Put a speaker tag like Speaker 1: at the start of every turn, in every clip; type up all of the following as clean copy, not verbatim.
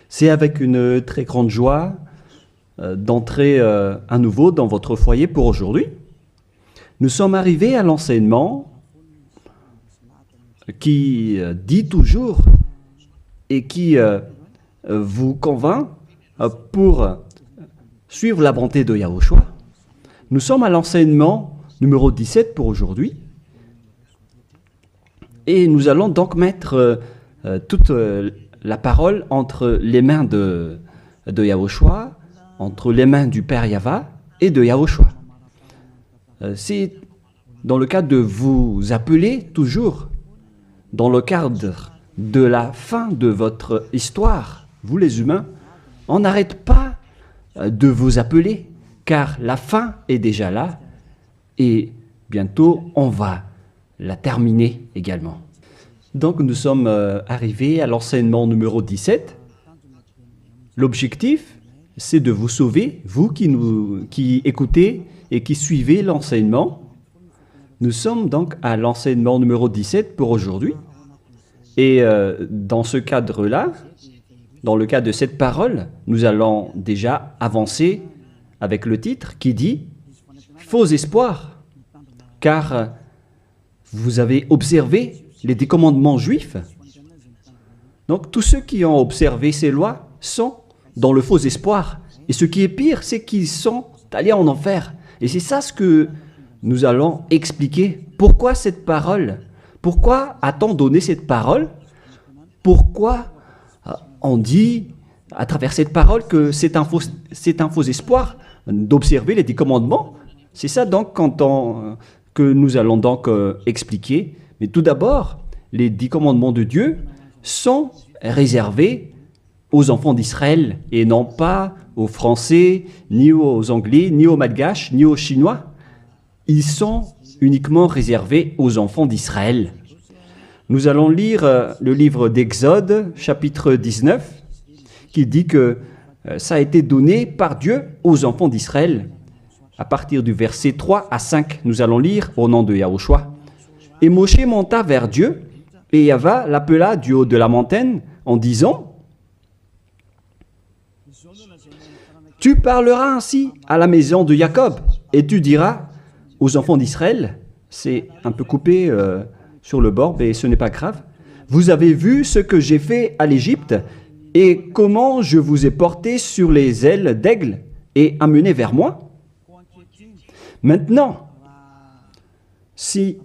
Speaker 1: C'est avec une très grande joie d'entrer à nouveau dans votre foyer pour aujourd'hui. Nous sommes arrivés à l'enseignement qui dit toujours et qui vous convainc pour suivre la bonté de Yahushua. Nous sommes à l'enseignement numéro 17 pour aujourd'hui. Et nous allons donc mettre toute la parole entre les mains de Yahushua, entre les mains du Père Yahva et de Yahushua. C'est dans le cadre de vous appeler toujours, dans le cadre de la fin de votre histoire, vous les humains, on n'arrête pas de vous appeler, car la fin est déjà là et bientôt on va la terminer également. Donc nous sommes arrivés à l'enseignement numéro 17. L'objectif, c'est de vous sauver, vous qui écoutez et qui suivez l'enseignement. Nous sommes donc à l'enseignement numéro 17 pour aujourd'hui. Et dans ce cadre-là, dans le cadre de cette parole, nous allons déjà avancer avec le titre qui dit « Faux espoirs », car vous avez observé les 10 commandements juifs. Donc tous ceux qui ont observé ces lois sont dans le faux espoir. Et ce qui est pire, c'est qu'ils sont allés en enfer. Et c'est ça ce que nous allons expliquer. Pourquoi cette parole? Pourquoi a-t-on donné cette parole? Pourquoi on dit à travers cette parole que c'est un faux espoir d'observer les 10 commandements? C'est ça donc que nous allons donc expliquer. Mais tout d'abord, les 10 commandements de Dieu sont réservés aux enfants d'Israël et non pas aux Français, ni aux Anglais, ni aux Malgaches, ni aux Chinois. Ils sont uniquement réservés aux enfants d'Israël. Nous allons lire le livre d'Exode, chapitre 19, qui dit que ça a été donné par Dieu aux enfants d'Israël. À partir du verset 3 à 5, nous allons lire au nom de Yahushua. Et Moshe monta vers Dieu, et Yahva l'appela du haut de la montagne en disant « Tu parleras ainsi à la maison de Jacob, et tu diras aux enfants d'Israël, c'est un peu coupé sur le bord, mais ce n'est pas grave, vous avez vu ce que j'ai fait à l'Égypte, et comment je vous ai porté sur les ailes d'aigle et amené vers moi. Maintenant, si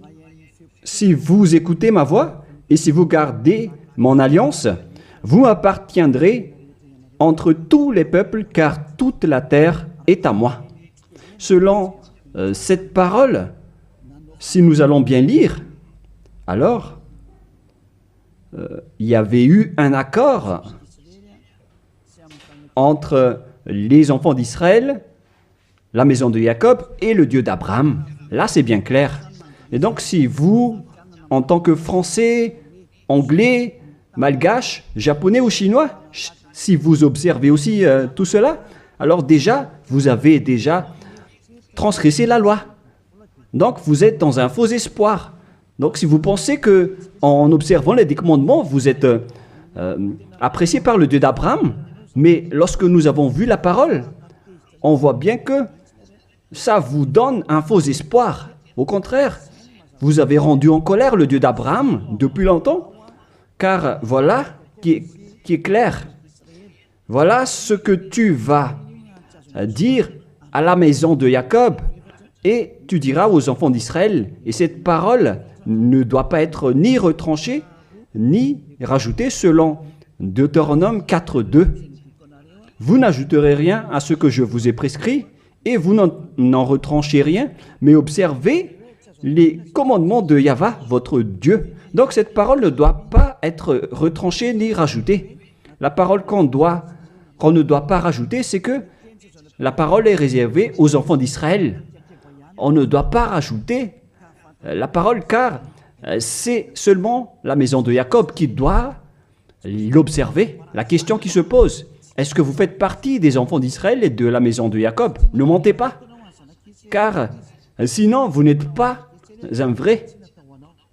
Speaker 1: vous écoutez ma voix et si vous gardez mon alliance, vous appartiendrez entre tous les peuples, car toute la terre est à moi. » Selon cette parole, si nous allons bien lire, alors il y avait eu un accord entre les enfants d'Israël, la maison de Jacob et le Dieu d'Abraham. Là, c'est bien clair. Et donc, si vous, en tant que Français, Anglais, Malgache, Japonais ou Chinois, si vous observez aussi tout cela, alors déjà, vous avez déjà transgressé la loi. Donc, vous êtes dans un faux espoir. Donc, si vous pensez que en observant les 10 commandements, vous êtes apprécié par le Dieu d'Abraham, mais lorsque nous avons vu la parole, on voit bien que ça vous donne un faux espoir. Au contraire, vous avez rendu en colère le Dieu d'Abraham depuis longtemps, car voilà qui est clair. Voilà ce que tu vas dire à la maison de Jacob, et tu diras aux enfants d'Israël. Et cette parole ne doit pas être ni retranchée, ni rajoutée selon Deutéronome 4.2. Vous n'ajouterez rien à ce que je vous ai prescrit, et vous n'en retranchez rien, mais observez les commandements de Yahva, votre Dieu. Donc cette parole ne doit pas être retranchée ni rajoutée. La parole qu'on ne doit pas rajouter, c'est que la parole est réservée aux enfants d'Israël. On ne doit pas rajouter la parole, car c'est seulement la maison de Jacob qui doit l'observer. La question qui se pose, est-ce que vous faites partie des enfants d'Israël et de la maison de Jacob? Ne mentez pas, car sinon vous n'êtes pas un vrai.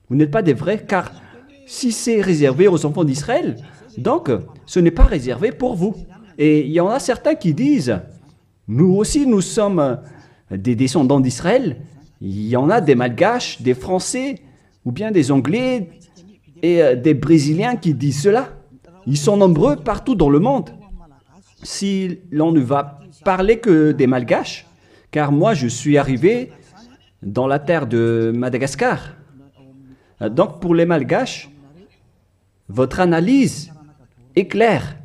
Speaker 1: Vous n'êtes pas des vrais, car Si c'est réservé aux enfants d'Israël, donc ce n'est pas réservé pour vous. Et il y en a certains qui disent, nous aussi nous sommes des descendants d'Israël. Il y en a des Malgaches, des Français, ou bien des Anglais et des Brésiliens qui disent cela. Ils sont nombreux partout dans le monde. Si l'on ne va parler que des Malgaches, car moi je suis arrivé dans la terre de Madagascar. Donc pour les Malgaches, votre analyse est claire.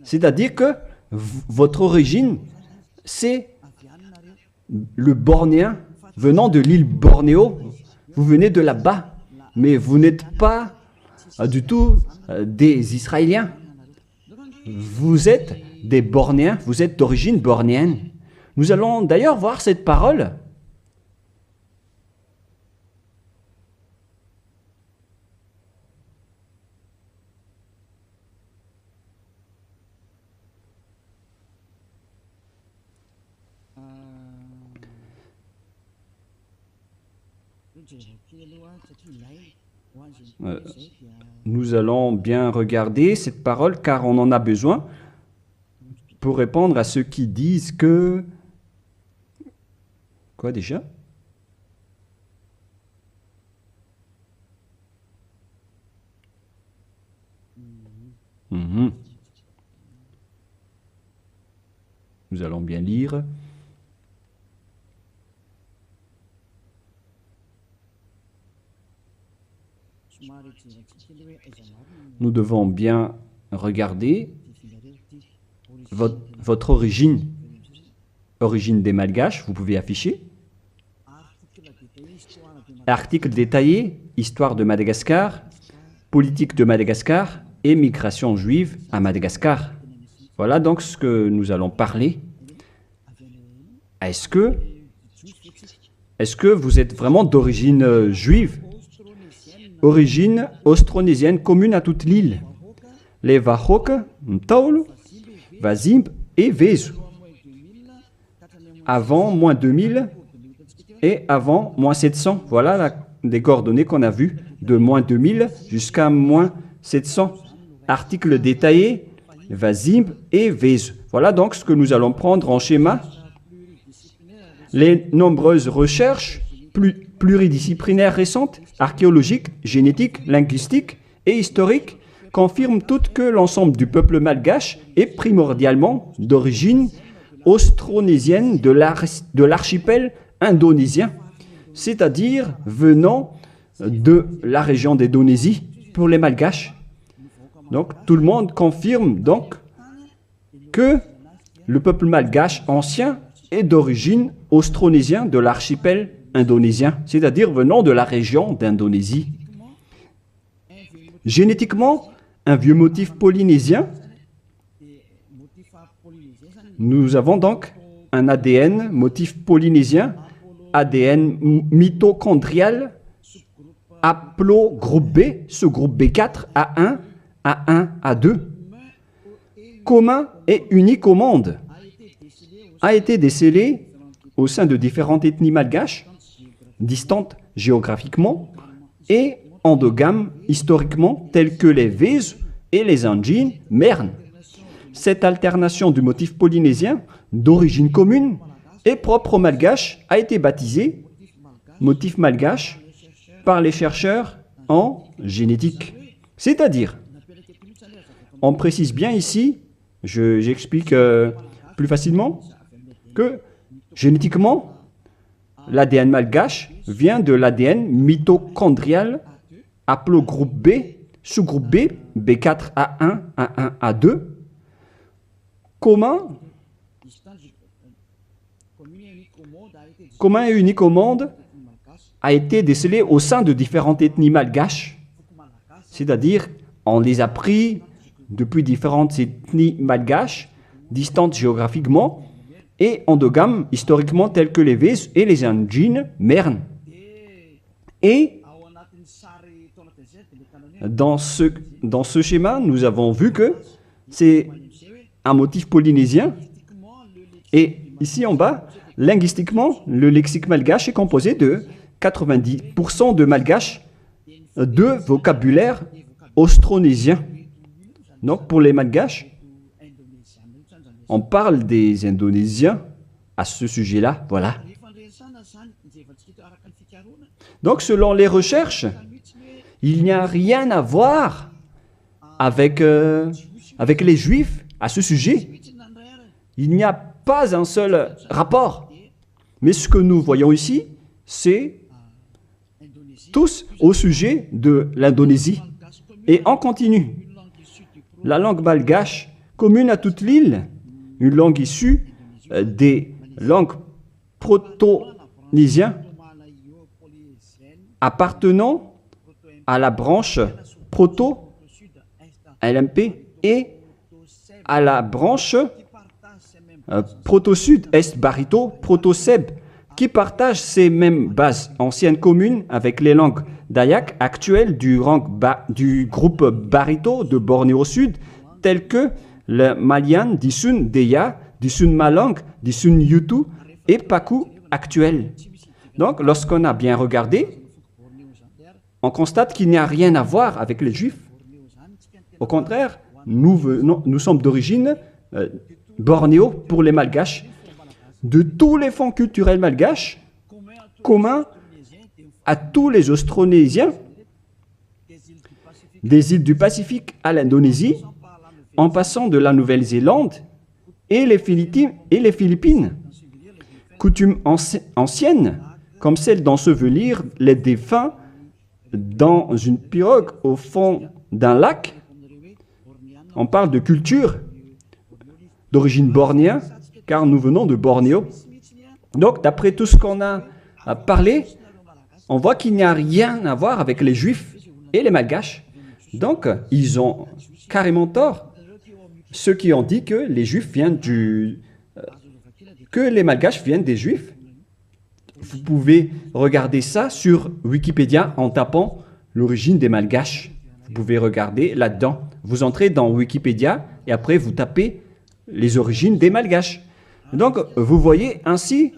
Speaker 1: C'est-à-dire que votre origine, c'est le Bornéen venant de l'île Bornéo. Vous venez de là-bas, mais vous n'êtes pas du tout des Israéliens. Vous êtes des Bornéens, vous êtes d'origine bornéenne. Nous allons d'ailleurs voir cette parole. Nous allons bien regarder cette parole car on en a besoin pour répondre à ceux qui disent que... Quoi déjà? Nous allons bien lire. Nous devons bien regarder votre origine des Malgaches, vous pouvez afficher. Article détaillé, histoire de Madagascar, politique de Madagascar et migration juive à Madagascar. Voilà donc ce que nous allons parler. Est-ce que vous êtes vraiment d'origine juive? Origine austronésienne commune à toute l'île. Les Wahok, Ntaolo, Wazimb et Vezu. Avant moins 2000 et avant moins 700. Voilà les coordonnées qu'on a vues de moins 2000 jusqu'à moins 700. Article détaillé, Wazimb et Vezu. Voilà donc ce que nous allons prendre en schéma. Les nombreuses recherches pluridisciplinaires récentes, archéologiques, génétiques, linguistiques et historiques, confirment toutes que l'ensemble du peuple malgache est primordialement d'origine austronésienne de l'archipel indonésien, c'est-à-dire venant de la région d'Indonésie pour les Malgaches. Donc tout le monde confirme donc que le peuple malgache ancien est d'origine austronésienne de l'archipel indonésien, c'est-à-dire venant de la région d'Indonésie. Génétiquement, un vieux motif polynésien. Nous avons donc un ADN motif polynésien, ADN mitochondrial, haplogroupe B, sous-groupe B4, A1, A1, A2, commun et unique au monde, a été décelé au sein de différentes ethnies malgaches, distantes géographiquement et endogames historiquement, telles que les Vezu et les Anjin Mern. Cette alternation du motif polynésien d'origine commune et propre au malgache a été baptisée motif malgache par les chercheurs en génétique. C'est-à-dire, on précise bien ici, j'explique plus facilement, que génétiquement, l'ADN malgache vient de l'ADN mitochondrial haplogroupe B, sous-groupe B, B4, A1, A1, A2, commun et unique au monde, a été décelé au sein de différentes ethnies malgaches, c'est-à-dire on les a pris depuis différentes ethnies malgaches, distantes géographiquement et endogames historiquement, telles que les Vezu et les Anjin Mern. Et dans ce schéma, nous avons vu que c'est un motif polynésien. Et ici en bas, linguistiquement, le lexique malgache est composé de 90% de malgache deux vocabulaires austronésiens. Donc pour les Malgaches, on parle des Indonésiens à ce sujet-là, voilà. Donc selon les recherches, il n'y a rien à voir avec, avec les Juifs à ce sujet. Il n'y a pas un seul rapport. Mais ce que nous voyons ici, c'est tous au sujet de l'Indonésie. Et on continue. La langue malgache, commune à toute l'île, une langue issue des langues proto-nésiennes appartenant à la branche proto-LMP et à la branche proto-sud-est barito, proto-seb, qui partagent ces mêmes bases anciennes communes avec les langues dayak actuelles du groupe barito de Bornéo Sud, telles que le Malian, Disun Deya, Disun Malang, Disun Yutu et Paku actuel. Donc, lorsqu'on a bien regardé, on constate qu'il n'y a rien à voir avec les Juifs. Au contraire, nous sommes d'origine bornéo pour les Malgaches. De tous les fonds culturels malgaches, communs à tous les Austronésiens, des îles du Pacifique à l'Indonésie, en passant de la Nouvelle-Zélande et les Philippines. Coutumes anciennes, comme celle d'ensevelir les défunts dans une pirogue au fond d'un lac. On parle de culture d'origine bornéenne, car nous venons de Bornéo. Donc, d'après tout ce qu'on a parlé, on voit qu'il n'y a rien à voir avec les Juifs et les Malgaches. Donc, ils ont carrément tort. Ceux qui ont dit que les Juifs viennent que les Malgaches viennent des Juifs. Vous pouvez regarder ça sur Wikipédia en tapant l'origine des Malgaches. Vous pouvez regarder là-dedans. Vous entrez dans Wikipédia et après vous tapez les origines des Malgaches. Donc, vous voyez ainsi,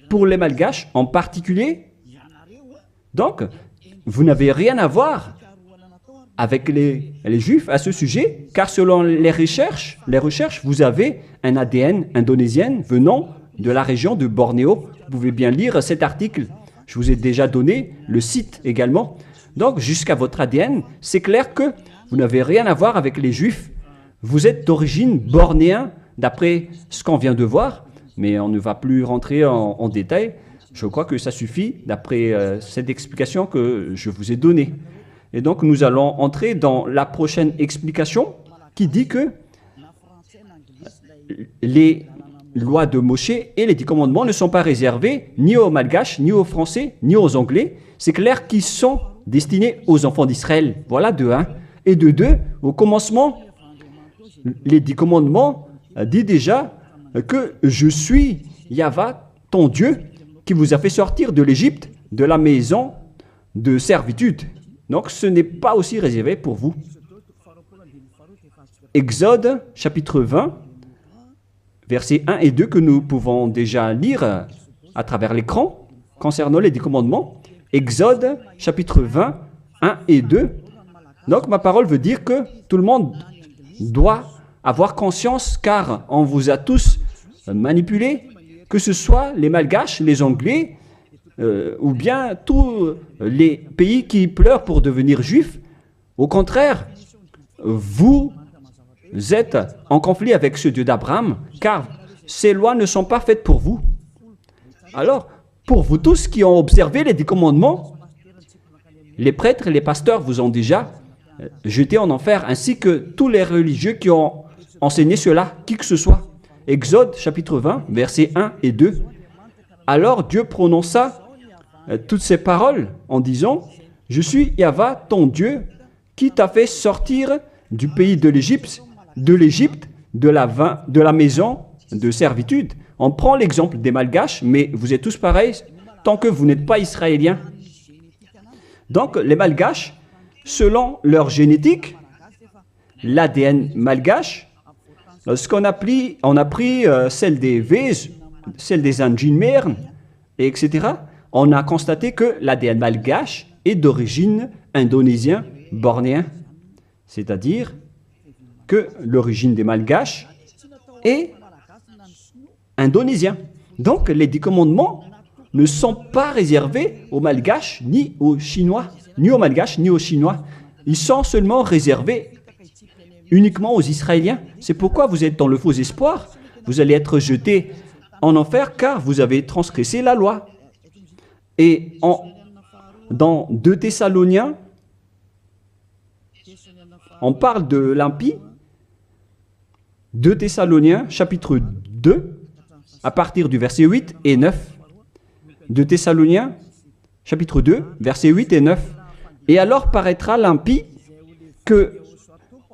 Speaker 1: pour les Malgaches en particulier, donc, vous n'avez rien à voir avec les Juifs à ce sujet, car selon les recherches, vous avez un ADN indonésien venant de la région de Bornéo. Vous pouvez bien lire cet article. Je vous ai déjà donné le site également. Donc, jusqu'à votre ADN, c'est clair que vous n'avez rien à voir avec les Juifs. Vous êtes d'origine bornéenne, d'après ce qu'on vient de voir, mais on ne va plus rentrer en détail. Je crois que ça suffit d'après cette explication que je vous ai donnée. Et donc, nous allons entrer dans la prochaine explication qui dit que les lois de Moshe et les 10 commandements ne sont pas réservés ni aux Malgaches, ni aux Français, ni aux Anglais. C'est clair qu'ils sont destinés aux enfants d'Israël. Voilà de 1. Et de 2, au commencement, les 10 commandements dit déjà que je suis Yahva, ton Dieu, qui vous a fait sortir de l'Égypte, de la maison de servitude. Donc ce n'est pas aussi réservé pour vous. Exode chapitre 20, versets 1 et 2 que nous pouvons déjà lire à travers l'écran concernant les 10 commandements. Exode chapitre 20, 1 et 2. Donc ma parole veut dire que tout le monde doit avoir conscience, car on vous a tous manipulés, que ce soit les Malgaches, les Anglais, ou bien tous les pays qui pleurent pour devenir juifs. Au contraire, vous êtes en conflit avec ce Dieu d'Abraham, car ces lois ne sont pas faites pour vous. Alors, pour vous tous qui ont observé les 10 commandements, les prêtres et les pasteurs vous ont déjà jeté en enfer, ainsi que tous les religieux qui ont enseigné cela, qui que ce soit. Exode chapitre 20, versets 1 et 2. Alors Dieu prononça toutes ces paroles en disant « Je suis Yahva, ton Dieu, qui t'a fait sortir du pays de l'Égypte, de la maison de servitude. » On prend l'exemple des Malgaches, mais vous êtes tous pareils tant que vous n'êtes pas israéliens. Donc les Malgaches, selon leur génétique, l'ADN malgache, on a pris celle des Vèze, celle des Anjinmerne, etc. On a constaté que l'ADN malgache est d'origine indonésien, bornéen. C'est-à-dire que l'origine des Malgaches est indonésien. Donc les 10 commandements ne sont pas réservés aux Malgaches ni aux Chinois, ni aux Malgaches ni aux Chinois. Ils sont seulement réservés uniquement aux Israéliens. C'est pourquoi vous êtes dans le faux espoir. Vous allez être jetés en enfer car vous avez transgressé la loi. Et dans 2 Thessaloniens, on parle de l'impie. 2 Thessaloniens, chapitre 2, à partir du verset 8 et 9. 2 Thessaloniens, chapitre 2, versets 8 et 9. Et alors paraîtra l'impie que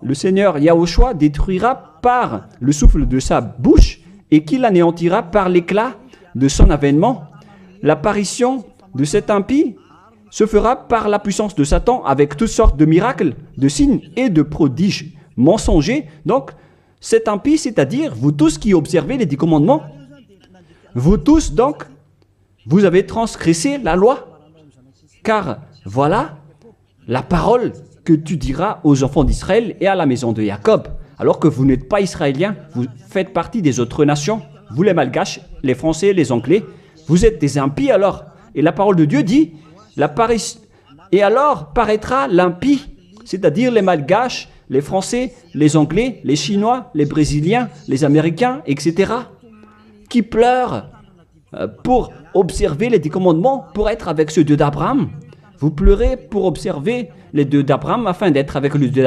Speaker 1: le Seigneur Yahushua détruira par le souffle de sa bouche et qu'il anéantira par l'éclat de son avènement. L'apparition de cet impie se fera par la puissance de Satan avec toutes sortes de miracles, de signes et de prodiges mensongers. Donc, cet impie, c'est-à-dire vous tous qui observez les 10 commandements, vous tous donc, vous avez transgressé la loi. Car voilà la parole que tu diras aux enfants d'Israël et à la maison de Jacob. Alors que vous n'êtes pas israéliens, vous faites partie des autres nations. Vous les Malgaches, les Français, les Anglais, vous êtes des impies alors. Et la parole de Dieu dit, et alors paraîtra l'impie, c'est-à-dire les Malgaches, les Français, les Anglais, les Chinois, les Brésiliens, les Américains, etc., qui pleurent pour observer les 10 commandements, pour être avec ce Dieu d'Abraham. Vous pleurez pour observer les Dieux d'Abraham afin d'être avec le Dieu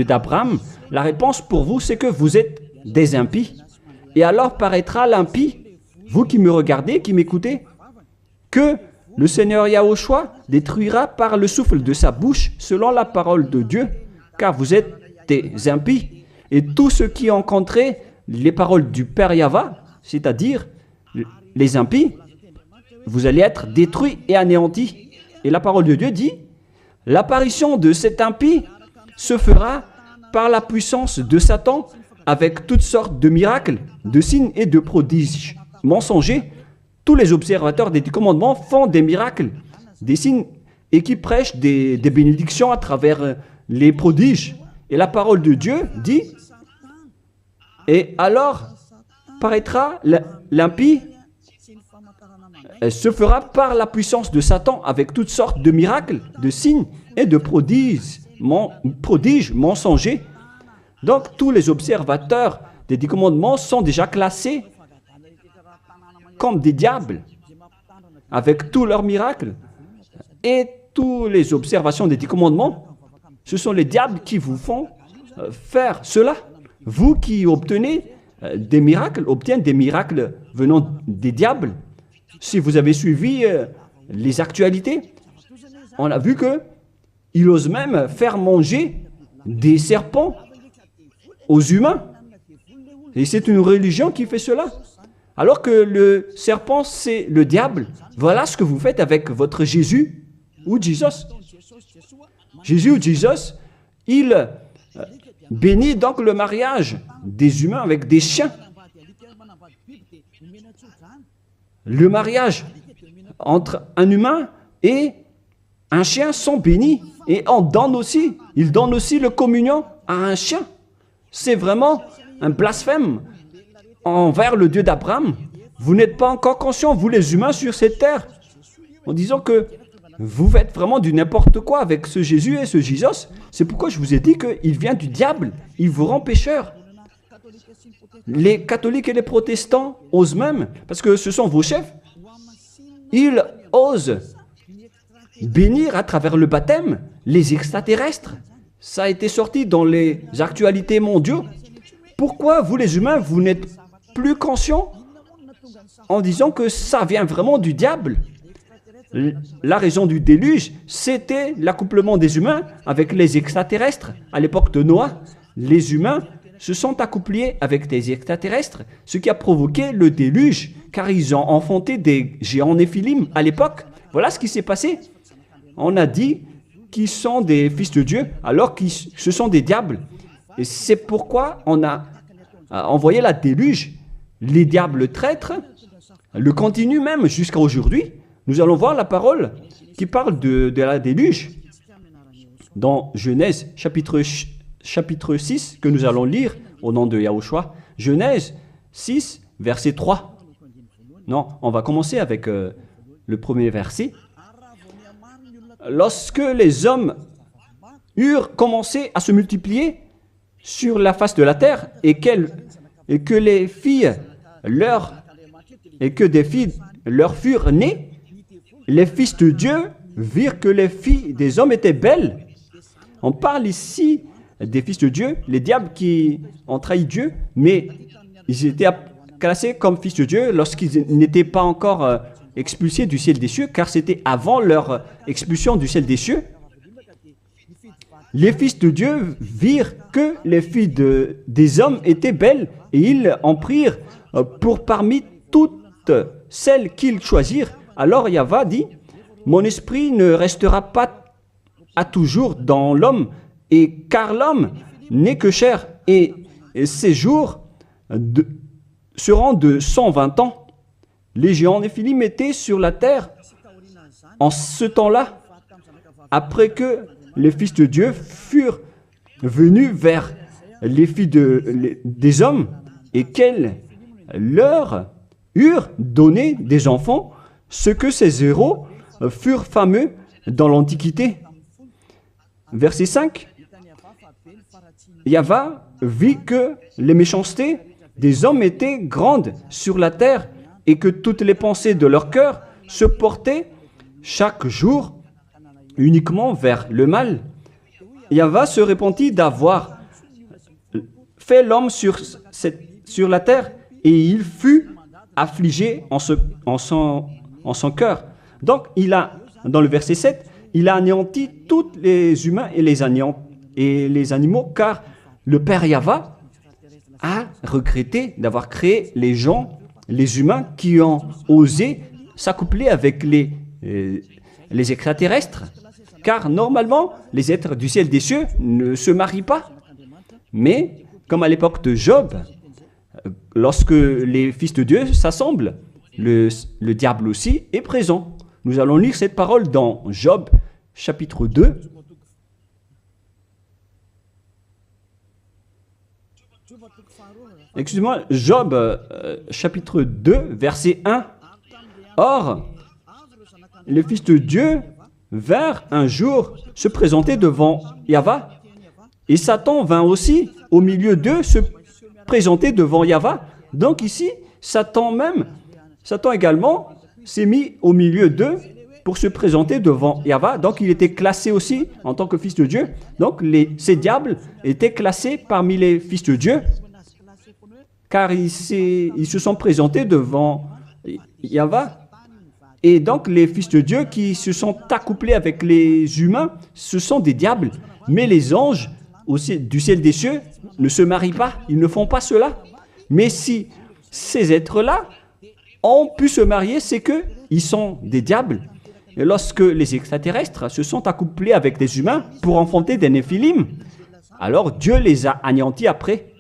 Speaker 1: d'Abraham. La réponse pour vous, c'est que vous êtes des impies. Et alors paraîtra l'impie, vous qui me regardez, qui m'écoutez, que le Seigneur Yahushua détruira par le souffle de sa bouche selon la parole de Dieu, car vous êtes des impies. Et tous ceux qui ont rencontré les paroles du Père Yahva, c'est-à-dire les impies, vous allez être détruits et anéantis. Et la parole de Dieu dit, l'apparition de cet impie se fera par la puissance de Satan avec toutes sortes de miracles, de signes et de prodiges mensongers. Tous les observateurs des 10 commandements font des miracles, des signes et qui prêchent des bénédictions à travers les prodiges. Et la parole de Dieu dit, et alors paraîtra l'impie, se fera par la puissance de Satan avec toutes sortes de miracles, de signes et de prodiges mensongers. Donc tous les observateurs des 10 commandements sont déjà classés comme des diables, avec tous leurs miracles. Et toutes les observations des 10 commandements, ce sont les diables qui vous font faire cela. Vous qui obtenez des miracles, obtenez des miracles venant des diables. Si vous avez suivi les actualités, on a vu qu'il ose même faire manger des serpents aux humains. Et c'est une religion qui fait cela. Alors que le serpent, c'est le diable. Voilà ce que vous faites avec votre Jésus ou Jesus. Jésus ou Jesus, il bénit donc le mariage des humains avec des chiens. Le mariage entre un humain et un chien sont bénis. Et il donne aussi le communion à un chien. C'est vraiment un blasphème envers le Dieu d'Abraham. Vous n'êtes pas encore conscients, vous les humains sur cette terre, en disant que vous faites vraiment du n'importe quoi avec ce Jésus et ce Jesus. C'est pourquoi je vous ai dit qu'il vient du diable, il vous rend pécheur. Les catholiques et les protestants osent même, parce que ce sont vos chefs, ils osent bénir à travers le baptême les extraterrestres. Ça a été sorti dans les actualités mondiaux. Pourquoi vous les humains, vous n'êtes plus conscients en disant que ça vient vraiment du diable? La raison du déluge, c'était l'accouplement des humains avec les extraterrestres. À l'époque de Noah, les humains se sont accouplés avec des extraterrestres, ce qui a provoqué le déluge, car ils ont enfanté des géants néphilim à l'époque. Voilà ce qui s'est passé. On a dit qu'ils sont des fils de Dieu, alors que ce sont des diables. Et c'est pourquoi on a envoyé la déluge. Les diables traîtres le continuent même jusqu'à aujourd'hui. Nous allons voir la parole qui parle de la déluge dans Genèse chapitre 6 que nous allons lire au nom de Yahushua. Genèse 6, verset 3. Non, on va commencer avec le premier verset. Lorsque les hommes eurent commencé à se multiplier sur la face de la terre et que des filles leur furent nées, les fils de Dieu virent que les filles des hommes étaient belles. On parle ici des fils de Dieu, les diables qui ont trahi Dieu, mais ils étaient classés comme fils de Dieu lorsqu'ils n'étaient pas encore expulsés du ciel des cieux, car c'était avant leur expulsion du ciel des cieux. Les fils de Dieu virent que les filles des hommes étaient belles, et ils en prirent pour parmi toutes celles qu'ils choisirent. Alors Yahva dit, « Mon esprit ne restera pas à toujours dans l'homme, et car l'homme n'est que chair, et ses jours seront de 120 ans. » Les géants Néphilim étaient sur la terre en ce temps-là, après que les fils de Dieu furent venus vers les filles des hommes et qu'elles leur eurent donné des enfants, ce que ces héros furent fameux dans l'Antiquité. Verset 5. Yahva vit que les méchancetés des hommes étaient grandes sur la terre et que toutes les pensées de leur cœur se portaient chaque jour uniquement vers le mal. Yahva se repentit d'avoir fait l'homme sur la terre et il fut affligé en son cœur. Donc, dans le verset 7, il a anéanti tous les humains et les animaux, car le Père Yahva a regretté d'avoir créé les gens, les humains qui ont osé s'accoupler avec les extraterrestres. Car normalement, les êtres du ciel des cieux ne se marient pas. Mais, comme à l'époque de Job, lorsque les fils de Dieu s'assemblent, le diable aussi est présent. Nous allons lire cette parole dans Job, chapitre 2. Excusez-moi, Job, chapitre 2, verset 1. Or, les fils de Dieu vinrent un jour se présenter devant Yahva, et Satan vint aussi au milieu d'eux se présenter devant Yahva. Donc ici, Satan également s'est mis au milieu d'eux pour se présenter devant Yahva. Donc il était classé aussi en tant que fils de Dieu. Donc ces diables étaient classés parmi les fils de Dieu, car ils se sont présentés devant Yahva. Et donc, les fils de Dieu qui se sont accouplés avec les humains, ce sont des diables. Mais les anges du ciel des cieux ne se marient pas, ils ne font pas cela. Mais si ces êtres-là ont pu se marier, c'est qu'ils sont des diables. Et lorsque les extraterrestres se sont accouplés avec des humains pour enfanter des néphilim, alors Dieu les a anéantis après.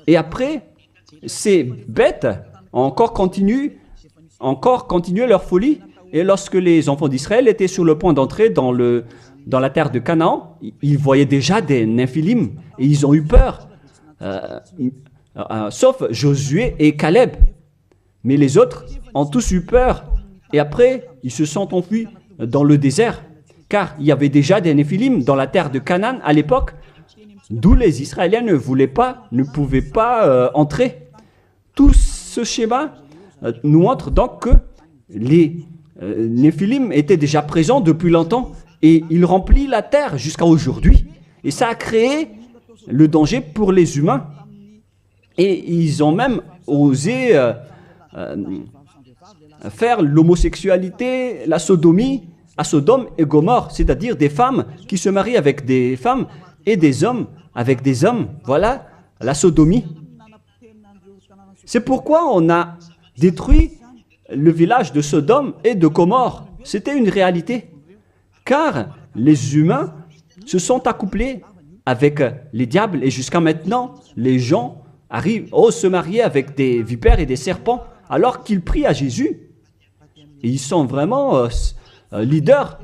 Speaker 1: Et après, ces bêtes ont encore continué leur folie. Et lorsque les enfants d'Israël étaient sur le point d'entrer dans la terre de Canaan, ils voyaient déjà des néphilim et ils ont eu peur, sauf Josué et Caleb. Mais les autres ont tous eu peur et après ils se sont enfuis dans le désert, car il y avait déjà des néphilim dans la terre de Canaan à l'époque, d'où les Israéliens ne pouvaient pas entrer. Tout ce schéma nous montre donc que les néphilim étaient déjà présents depuis longtemps et ils remplissent la terre jusqu'à aujourd'hui. Et ça a créé le danger pour les humains. Et ils ont même osé faire l'homosexualité, la sodomie à Sodome et Gomorrhe, c'est-à-dire des femmes qui se marient avec des femmes et des hommes avec des hommes. Voilà la sodomie. C'est pourquoi on a détruit le village de Sodome et de Gomorrhe. C'était une réalité. Car les humains se sont accouplés avec les diables et jusqu'à maintenant, les gens osent se marier avec des vipères et des serpents alors qu'ils prient à Jésus. Et ils sont vraiment leaders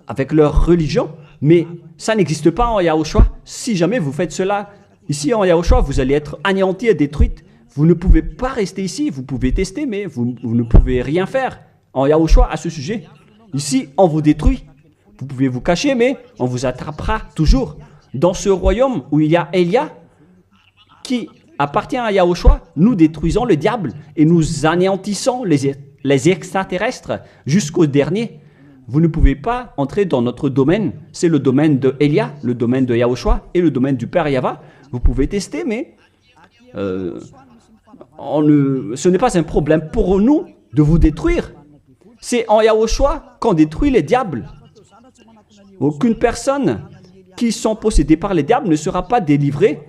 Speaker 1: avec leur religion. Mais ça n'existe pas en Yahushua. Si jamais vous faites cela ici en Yahushua, vous allez être anéantis et détruits. Vous ne pouvez pas rester ici. Vous pouvez tester, mais vous ne pouvez rien faire en Yahushua à ce sujet. Ici, on vous détruit. Vous pouvez vous cacher, mais on vous attrapera toujours. Dans ce royaume où il y a Elia, qui appartient à Yahushua, nous détruisons le diable et nous anéantissons les extraterrestres jusqu'au dernier. Vous ne pouvez pas entrer dans notre domaine. C'est le domaine de Elia, le domaine de Yahushua et le domaine du Père Yahva. Vous pouvez tester, mais ce n'est pas un problème pour nous de vous détruire. C'est en Yahushua qu'on détruit les diables. Aucune personne qui sont possédées par les diables ne sera pas délivrée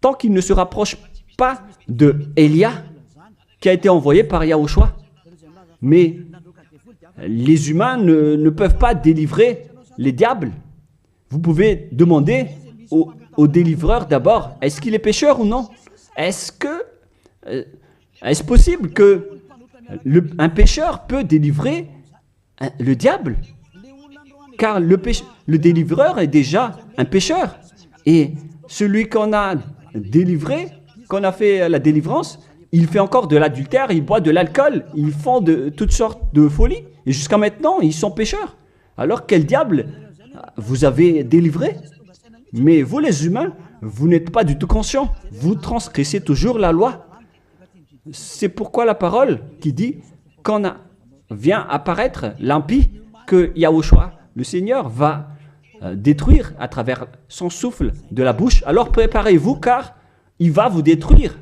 Speaker 1: tant qu'il ne se rapproche pas de Elia qui a été envoyé par Yahushua. Mais les humains ne peuvent pas délivrer les diables. Vous pouvez demander au délivreur d'abord, est-ce qu'il est pécheur ou non? Est-ce possible que un pécheur peut délivrer le diable? Car le délivreur est déjà un pécheur. Et celui qu'on a délivré, qu'on a fait la délivrance, il fait encore de l'adultère, il boit de l'alcool, ils font de toutes sortes de folies. Et jusqu'à maintenant, ils sont pécheurs. Alors quel diable vous avez délivré? Mais vous les humains, vous n'êtes pas du tout conscients. Vous transgressez toujours la loi. C'est pourquoi la parole qui dit quand vient apparaître l'impie, que Yahushua, le Seigneur, va détruire à travers son souffle de la bouche. Alors préparez-vous car il va vous détruire.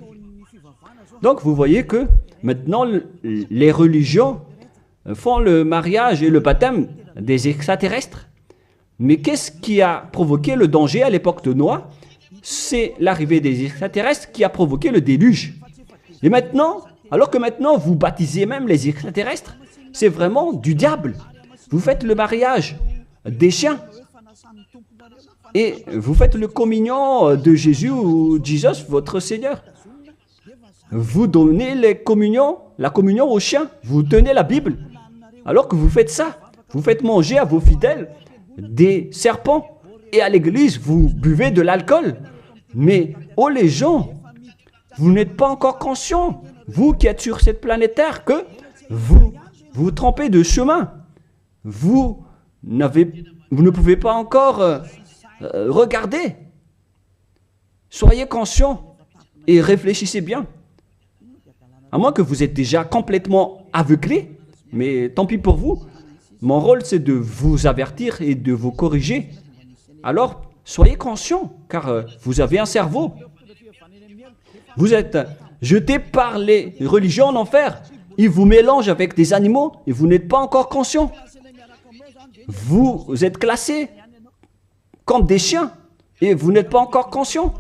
Speaker 1: Donc vous voyez que maintenant les religions font le mariage et le baptême des extraterrestres. Mais qu'est-ce qui a provoqué le danger à l'époque de Noah? C'est l'arrivée des extraterrestres qui a provoqué le déluge. Et maintenant, alors que maintenant vous baptisez même les extraterrestres, c'est vraiment du diable. Vous faites le mariage des chiens. Et vous faites le communion de Jésus ou Jesus, votre Seigneur. Vous donnez la communion aux chiens. Vous tenez la Bible. Alors que vous faites ça, vous faites manger à vos fidèles des serpents. Et à l'église, vous buvez de l'alcool. Mais, oh les gens, vous n'êtes pas encore conscients, vous qui êtes sur cette planète Terre, que vous trompez de chemin. Vous ne pouvez pas encore regarder. Soyez conscients et réfléchissez bien. À moins que vous êtes déjà complètement aveuglé, mais tant pis pour vous. Mon rôle, c'est de vous avertir et de vous corriger. Alors, soyez conscients, car vous avez un cerveau. Vous êtes jetés par les religions en enfer. Ils vous mélangent avec des animaux et vous n'êtes pas encore conscients. Vous êtes classés comme des chiens et vous n'êtes pas encore conscients.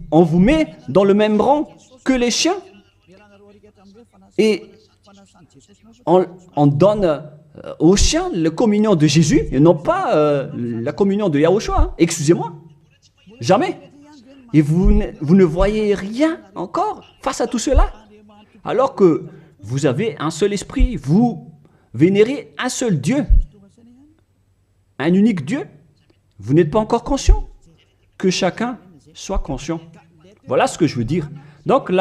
Speaker 1: On vous met dans le même rang que les chiens. Et on donne aux chiens la communion de Jésus et non pas la communion de Yahushua. Hein. Excusez-moi. Jamais. Et vous ne voyez rien encore face à tout cela. Alors que vous avez un seul esprit, vous vénérez un seul Dieu. Un unique Dieu. Vous n'êtes pas encore conscient. Que chacun soit conscient. Voilà ce que je veux dire. Donc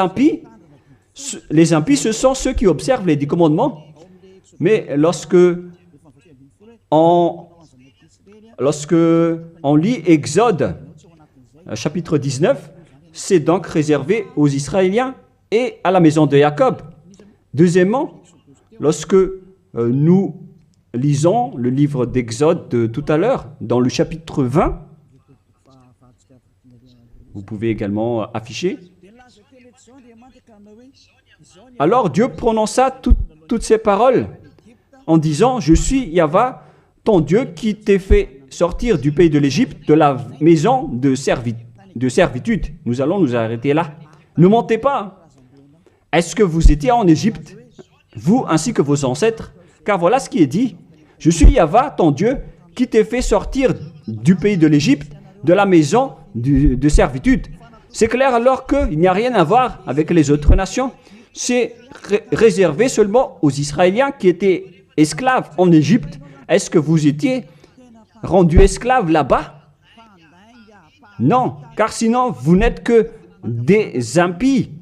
Speaker 1: les impies, ce sont ceux qui observent les 10 commandements. Mais lorsque on lit Exode, chapitre 19, c'est donc réservé aux Israéliens et à la maison de Jacob. Deuxièmement, lorsque nous lisons le livre d'Exode de tout à l'heure, dans le chapitre 20, vous pouvez également afficher. Alors Dieu prononça toutes ces paroles en disant « Je suis Yahva, ton Dieu qui t'ai fait sortir du pays de l'Égypte, de la maison de servitude. » Nous allons nous arrêter là. Ne montez pas. Est-ce que vous étiez en Égypte, vous ainsi que vos ancêtres? Car voilà ce qui est dit. « Je suis Yahva, ton Dieu, qui t'ai fait sortir du pays de l'Égypte, de la maison de servitude. » C'est clair alors qu'il n'y a rien à voir avec les autres nations. c'est réservé seulement aux Israéliens qui étaient esclaves en Égypte. Est-ce que vous étiez rendus esclaves là-bas? Non, car sinon vous n'êtes que des impies,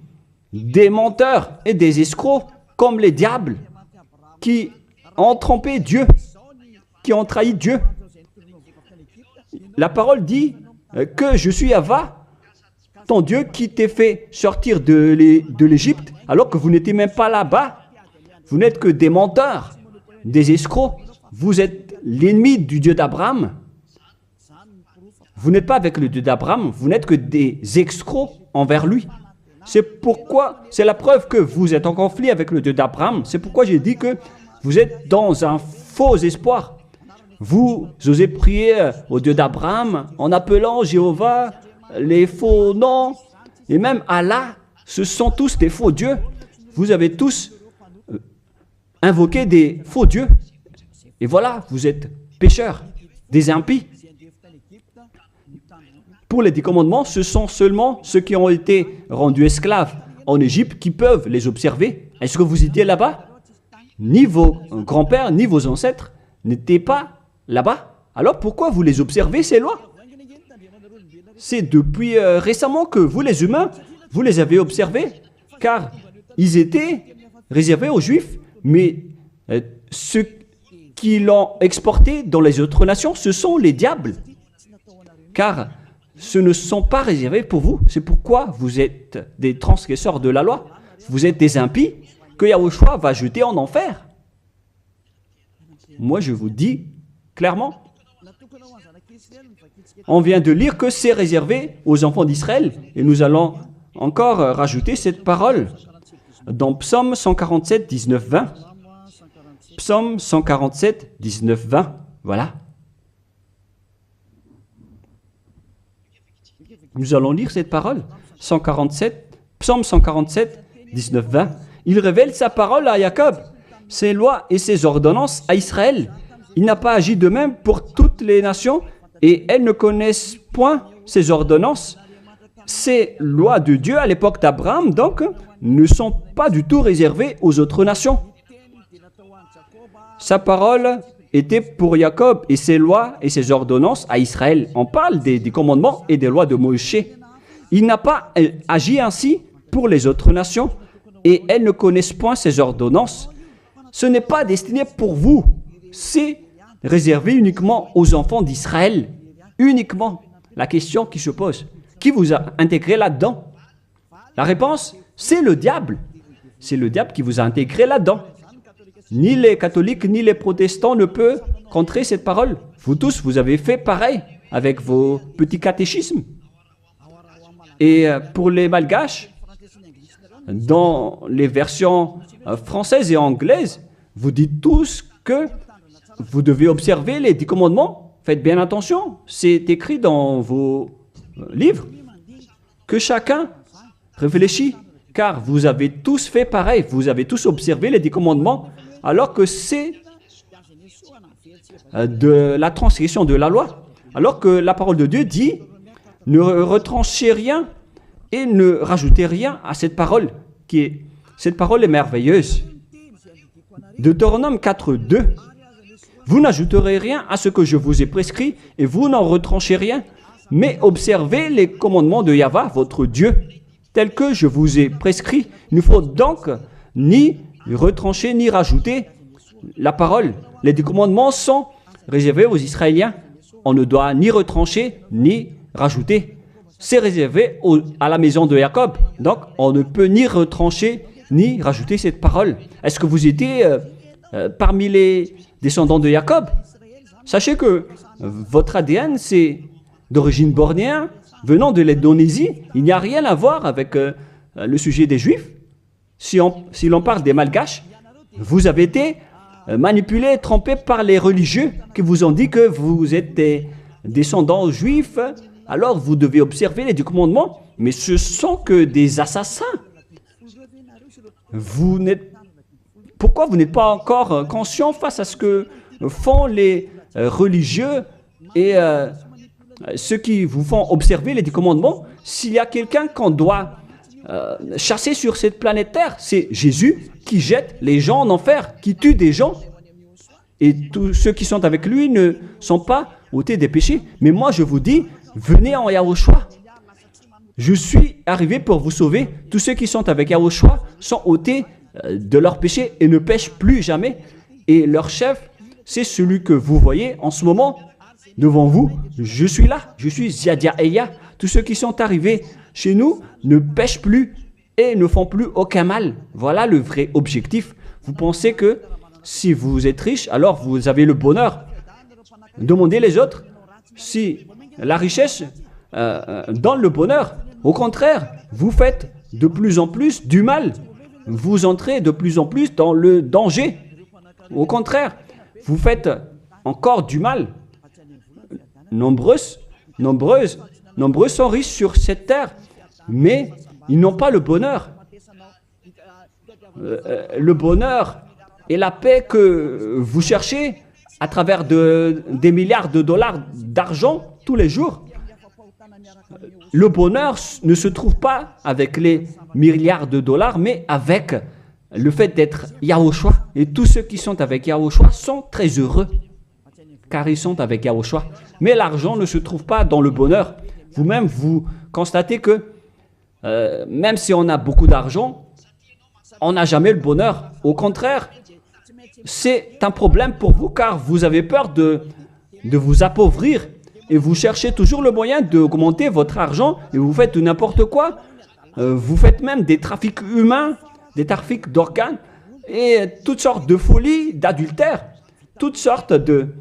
Speaker 1: des menteurs et des escrocs comme les diables qui ont trompé Dieu, qui ont trahi Dieu. La parole dit que je suis Yahva, ton Dieu qui t'ai fait sortir de l'Égypte alors que vous n'étiez même pas là-bas. Vous n'êtes que des menteurs, des escrocs. Vous êtes l'ennemi du Dieu d'Abraham. Vous n'êtes pas avec le Dieu d'Abraham, vous n'êtes que des escrocs envers lui. C'est pourquoi, c'est la preuve que vous êtes en conflit avec le Dieu d'Abraham. C'est pourquoi j'ai dit que vous êtes dans un faux espoir. Vous osez prier au Dieu d'Abraham en appelant Jéhovah les faux noms. Et même Allah, ce sont tous des faux dieux. Vous avez tous invoqué des faux dieux. Et voilà, vous êtes pécheurs, des impies. Pour les 10 commandements, ce sont seulement ceux qui ont été rendus esclaves en Égypte qui peuvent les observer. Est-ce que vous étiez là-bas? Ni vos grands-pères, ni vos ancêtres n'étaient pas là-bas. Alors pourquoi vous les observez, ces lois? C'est depuis récemment que vous, les humains, vous les avez observés, car ils étaient réservés aux Juifs, mais ceux qui l'ont exporté dans les autres nations, ce sont les diables. Car ce ne sont pas réservés pour vous. C'est pourquoi vous êtes des transgresseurs de la loi. Vous êtes des impies que Yahushua va jeter en enfer. Moi, je vous dis clairement, on vient de lire que c'est réservé aux enfants d'Israël. Et nous allons encore rajouter cette parole dans Psaume 147, 19, 20. Psaume 147, 19, 20. Voilà. Nous allons lire cette parole. Psaume 147, 19, 20. Il révèle sa parole à Jacob, ses lois et ses ordonnances à Israël. Il n'a pas agi de même pour toutes les nations et elles ne connaissent point ses ordonnances. Ces lois de Dieu à l'époque d'Abraham, donc, ne sont pas du tout réservées aux autres nations. Sa parole était pour Jacob et ses lois et ses ordonnances à Israël. On parle des commandements et des lois de Moïse. Il n'a pas agi ainsi pour les autres nations et elles ne connaissent point ses ordonnances. Ce n'est pas destiné pour vous, c'est réservé uniquement aux enfants d'Israël. Uniquement. La question qui se pose, qui vous a intégré là-dedans? La réponse, c'est le diable. C'est le diable qui vous a intégré là-dedans. Ni les catholiques, ni les protestants ne peuvent contrer cette parole. Vous tous, vous avez fait pareil avec vos petits catéchismes. Et pour les malgaches, dans les versions françaises et anglaises, vous dites tous que vous devez observer les 10 commandements. Faites bien attention, c'est écrit dans vos livres. Que chacun réfléchit, car vous avez tous fait pareil. Vous avez tous observé les 10 commandements, alors que c'est de la transgression de la loi. Alors que la parole de Dieu dit, ne retranchez rien et ne rajoutez rien à cette parole. Cette parole est merveilleuse. Deutéronome 4, 2. Vous n'ajouterez rien à ce que je vous ai prescrit et vous n'en retranchez rien, mais observez les commandements de Yahva, votre Dieu, tels que je vous ai prescrits. Il ne faut donc ni retrancher ni rajouter la parole. Les 10 commandements sont réservés aux Israéliens. On ne doit ni retrancher ni rajouter. C'est réservé à la maison de Jacob. Donc, on ne peut ni retrancher ni rajouter cette parole. Est-ce que vous étiez parmi les descendants de Jacob? Sachez que votre ADN, c'est d'origine bornéenne, venant de l'Indonésie. Il n'y a rien à voir avec le sujet des Juifs. Si l'on parle des Malgaches, vous avez été manipulés, trompés par les religieux qui vous ont dit que vous êtes des descendants juifs, alors vous devez observer les 10 commandements, mais ce sont que des assassins. Pourquoi vous n'êtes pas encore conscient face à ce que font les religieux et ceux qui vous font observer les 10 commandements? S'il y a quelqu'un qu'on doit chassé sur cette planète Terre. C'est Jésus qui jette les gens en enfer, qui tue des gens. Et tous ceux qui sont avec lui ne sont pas ôtés des péchés. Mais moi, je vous dis, venez en Yahushua. Je suis arrivé pour vous sauver. Tous ceux qui sont avec Yahushua sont ôtés de leurs péchés et ne pêchent plus jamais. Et leur chef, c'est celui que vous voyez en ce moment devant vous. Je suis là, je suis Ziadia Eya. Tous ceux qui sont arrivés chez nous ne pêchent plus et ne font plus aucun mal. Voilà le vrai objectif. Vous pensez que si vous êtes riche, alors vous avez le bonheur. Demandez les autres si la richesse donne le bonheur. Au contraire, vous faites de plus en plus du mal. Vous entrez de plus en plus dans le danger. Au contraire, vous faites encore du mal. Nombreux sont riches sur cette terre, mais ils n'ont pas le bonheur. Le bonheur et la paix que vous cherchez à travers des milliards de dollars d'argent tous les jours. Le bonheur ne se trouve pas avec les milliards de dollars, mais avec le fait d'être Yahushua. Et tous ceux qui sont avec Yahushua sont très heureux, car ils sont avec Yahushua. Mais l'argent ne se trouve pas dans le bonheur. Vous-même, vous constatez que même si on a beaucoup d'argent, on n'a jamais le bonheur. Au contraire, c'est un problème pour vous, car vous avez peur de vous appauvrir. Et vous cherchez toujours le moyen d'augmenter votre argent et vous faites n'importe quoi. Vous faites même des trafics humains, des trafics d'organes et toutes sortes de folies, d'adultère, toutes sortes de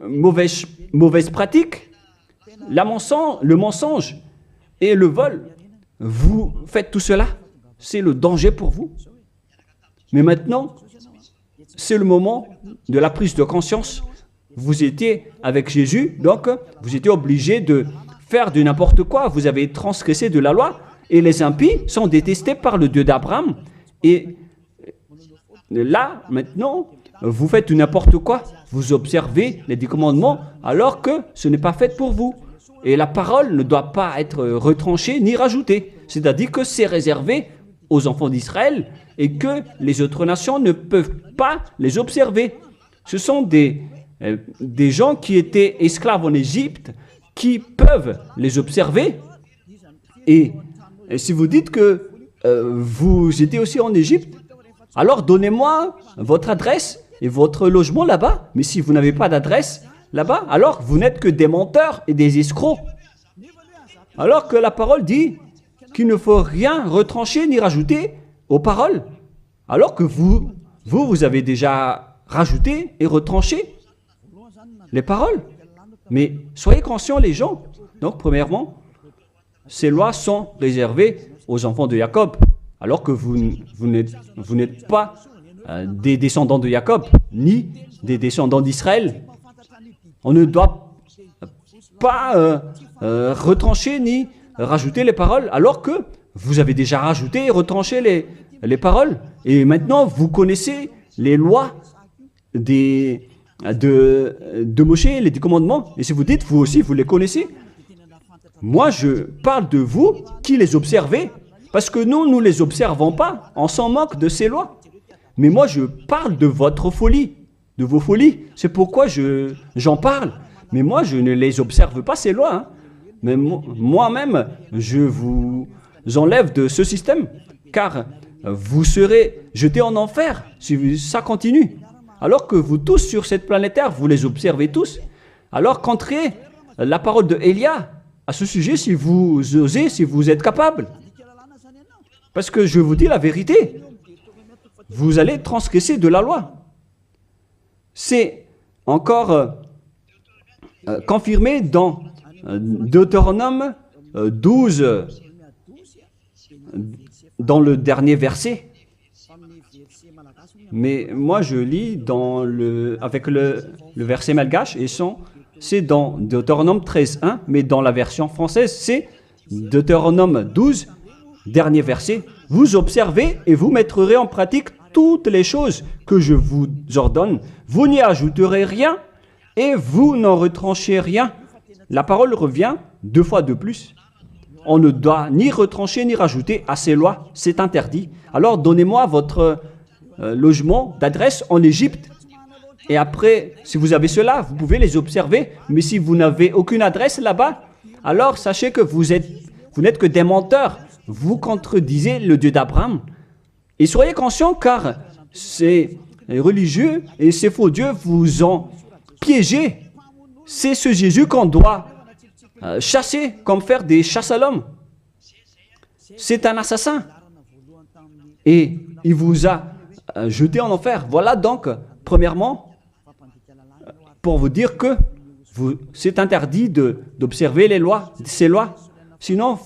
Speaker 1: mauvaises pratiques, le mensonge et le vol. Vous faites tout cela, c'est le danger pour vous. Mais maintenant, c'est le moment de la prise de conscience. Vous étiez avec Jésus, donc vous étiez obligé de faire de n'importe quoi. Vous avez transgressé de la loi et les impies sont détestés par le Dieu d'Abraham. Et là, maintenant, vous faites n'importe quoi. Vous observez les 10 commandements alors que ce n'est pas fait pour vous. Et la parole ne doit pas être retranchée ni rajoutée. C'est-à-dire que c'est réservé aux enfants d'Israël et que les autres nations ne peuvent pas les observer. Ce sont des gens qui étaient esclaves en Égypte qui peuvent les observer. Et si vous dites que vous étiez aussi en Égypte, alors donnez-moi votre adresse et votre logement là-bas. Mais si vous n'avez pas d'adresse là-bas, alors vous n'êtes que des menteurs et des escrocs. Alors que la parole dit qu'il ne faut rien retrancher ni rajouter aux paroles. Alors que vous avez déjà rajouté et retranché les paroles. Mais soyez conscients les gens. Donc premièrement, ces lois sont réservées aux enfants de Jacob. Alors que vous n'êtes pas des descendants de Jacob, ni des descendants d'Israël. On ne doit pas retrancher ni rajouter les paroles, alors que vous avez déjà rajouté et retranché les paroles. Et maintenant, vous connaissez les lois de Moïse, les 10 commandements. Et si vous dites, vous aussi, vous les connaissez. Moi, je parle de vous qui les observez, parce que nous ne les observons pas. On s'en moque de ces lois. Mais moi, je parle de votre folie, de vos folies. C'est pourquoi j'en parle. Mais moi, je ne les observe pas, ces lois. Hein. Mais moi-même, je vous enlève de ce système, car vous serez jetés en enfer si ça continue. Alors que vous tous sur cette planète Terre, vous les observez tous. Alors qu'entrez la parole de Élia à ce sujet si vous osez, si vous êtes capable. Parce que je vous dis la vérité, vous allez transgresser de la loi. C'est encore confirmé dans Deutéronome 12, dans le dernier verset. Mais moi, je lis avec le verset malgache, et c'est dans Deutéronome 13.1, mais dans la version française, c'est Deutéronome 12, dernier verset. Vous observez et vous mettrez en pratique toutes les choses que je vous ordonne. Vous n'y ajouterez rien et vous n'en retranchez rien. La parole revient 2 fois de plus. on ne doit ni retrancher ni rajouter à ces lois. C'est interdit. Alors donnez-moi votre logement d'adresse en Égypte. Et après, si vous avez cela, vous pouvez les observer. Mais si vous n'avez aucune adresse là-bas, alors sachez que vous n'êtes que des menteurs. Vous contredisez le Dieu d'Abraham. Et soyez conscients car ces religieux et ces faux dieux vous ont piégé. C'est ce Jésus qu'on doit chasser, comme faire des chasses à l'homme. C'est un assassin. Et il vous a jeté en enfer. Voilà donc, premièrement, pour vous dire que c'est interdit d'observer ces lois. Sinon,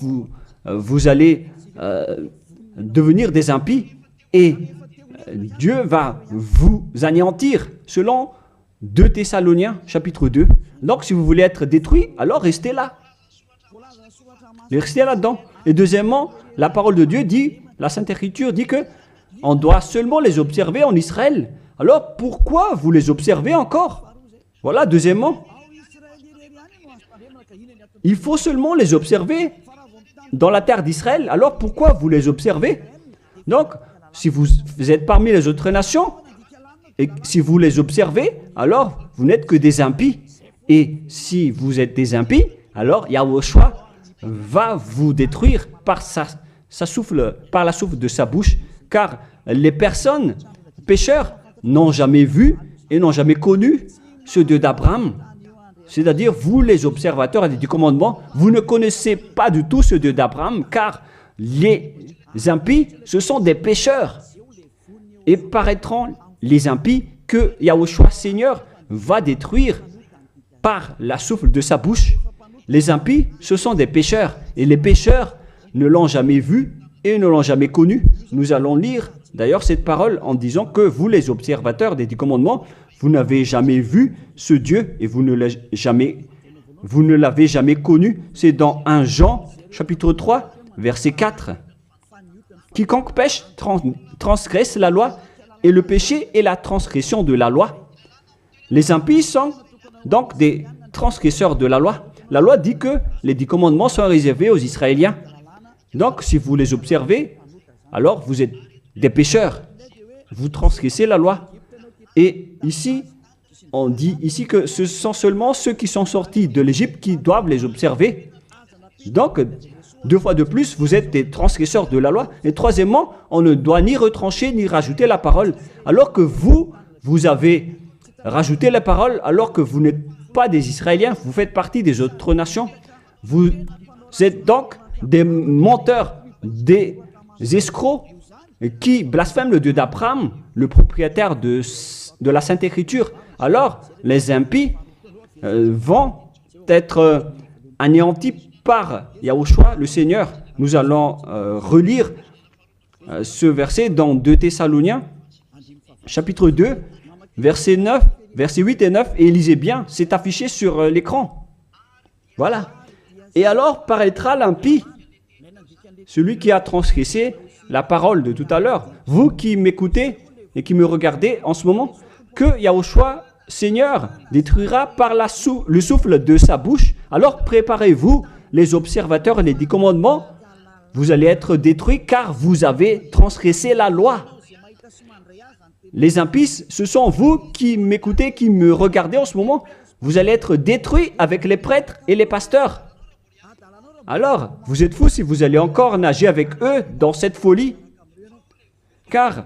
Speaker 1: vous allez devenir des impies et Dieu va vous anéantir, selon 2 Thessaloniciens, chapitre 2. Donc, si vous voulez être détruit, alors restez là. Restez là-dedans. Et deuxièmement, la parole de Dieu dit, la Sainte Écriture dit que on doit seulement les observer en Israël. Alors, pourquoi vous les observez encore? Voilà, deuxièmement. Il faut seulement les observer dans la terre d'Israël. Alors, pourquoi vous les observez? Donc, si vous êtes parmi les autres nations, et si vous les observez, alors vous n'êtes que des impies. Et si vous êtes des impies, alors Yahushua va vous détruire par la souffle de sa bouche, car les personnes pécheurs n'ont jamais vu et n'ont jamais connu ce Dieu d'Abraham. C'est-à-dire, vous les observateurs du commandement, vous ne connaissez pas du tout ce Dieu d'Abraham, car les impies, ce sont des pécheurs. Et paraîtront les impies que Yahushua Seigneur va détruire par la souffle de sa bouche. Les impies, ce sont des pécheurs. Et les pécheurs ne l'ont jamais vu et ne l'ont jamais connu. Nous allons lire d'ailleurs cette parole en disant que vous, les observateurs des 10 commandements, vous n'avez jamais vu ce Dieu et vous ne l'avez jamais connu. C'est dans 1 Jean, chapitre 3, verset 4. Quiconque pêche transgresse la loi, et le péché est la transgression de la loi. Les impies sont donc des transgresseurs de la loi. La loi dit que les 10 commandements sont réservés aux Israéliens. Donc, si vous les observez, alors vous êtes des pécheurs. Vous transgressez la loi. Et ici, on dit ici que ce sont seulement ceux qui sont sortis de l'Égypte qui doivent les observer. Donc, 2 fois de plus, vous êtes des transgresseurs de la loi. Et troisièmement, on ne doit ni retrancher ni rajouter la parole. Alors que vous avez rajouté la parole, alors que vous n'êtes pas des Israéliens, vous faites partie des autres nations. Vous êtes donc des menteurs, des escrocs qui blasphèment le Dieu d'Abraham, le propriétaire de la Sainte Écriture. Alors, les impies vont être anéantis par Yahushua, le Seigneur. Nous allons relire ce verset dans 2 Thessaloniciens, chapitre 2, verset 8 et 9. Et lisez bien, c'est affiché sur l'écran. Voilà. Et alors paraîtra l'impie, celui qui a transgressé la parole de tout à l'heure. Vous qui m'écoutez et qui me regardez en ce moment, que Yahushua, Seigneur, détruira par le souffle de sa bouche. Alors préparez-vous, les observateurs et les 10 commandements, vous allez être détruits car vous avez transgressé la loi. Les impies, ce sont vous qui m'écoutez, qui me regardez en ce moment. Vous allez être détruits avec les prêtres et les pasteurs. Alors, vous êtes fous si vous allez encore nager avec eux dans cette folie. Car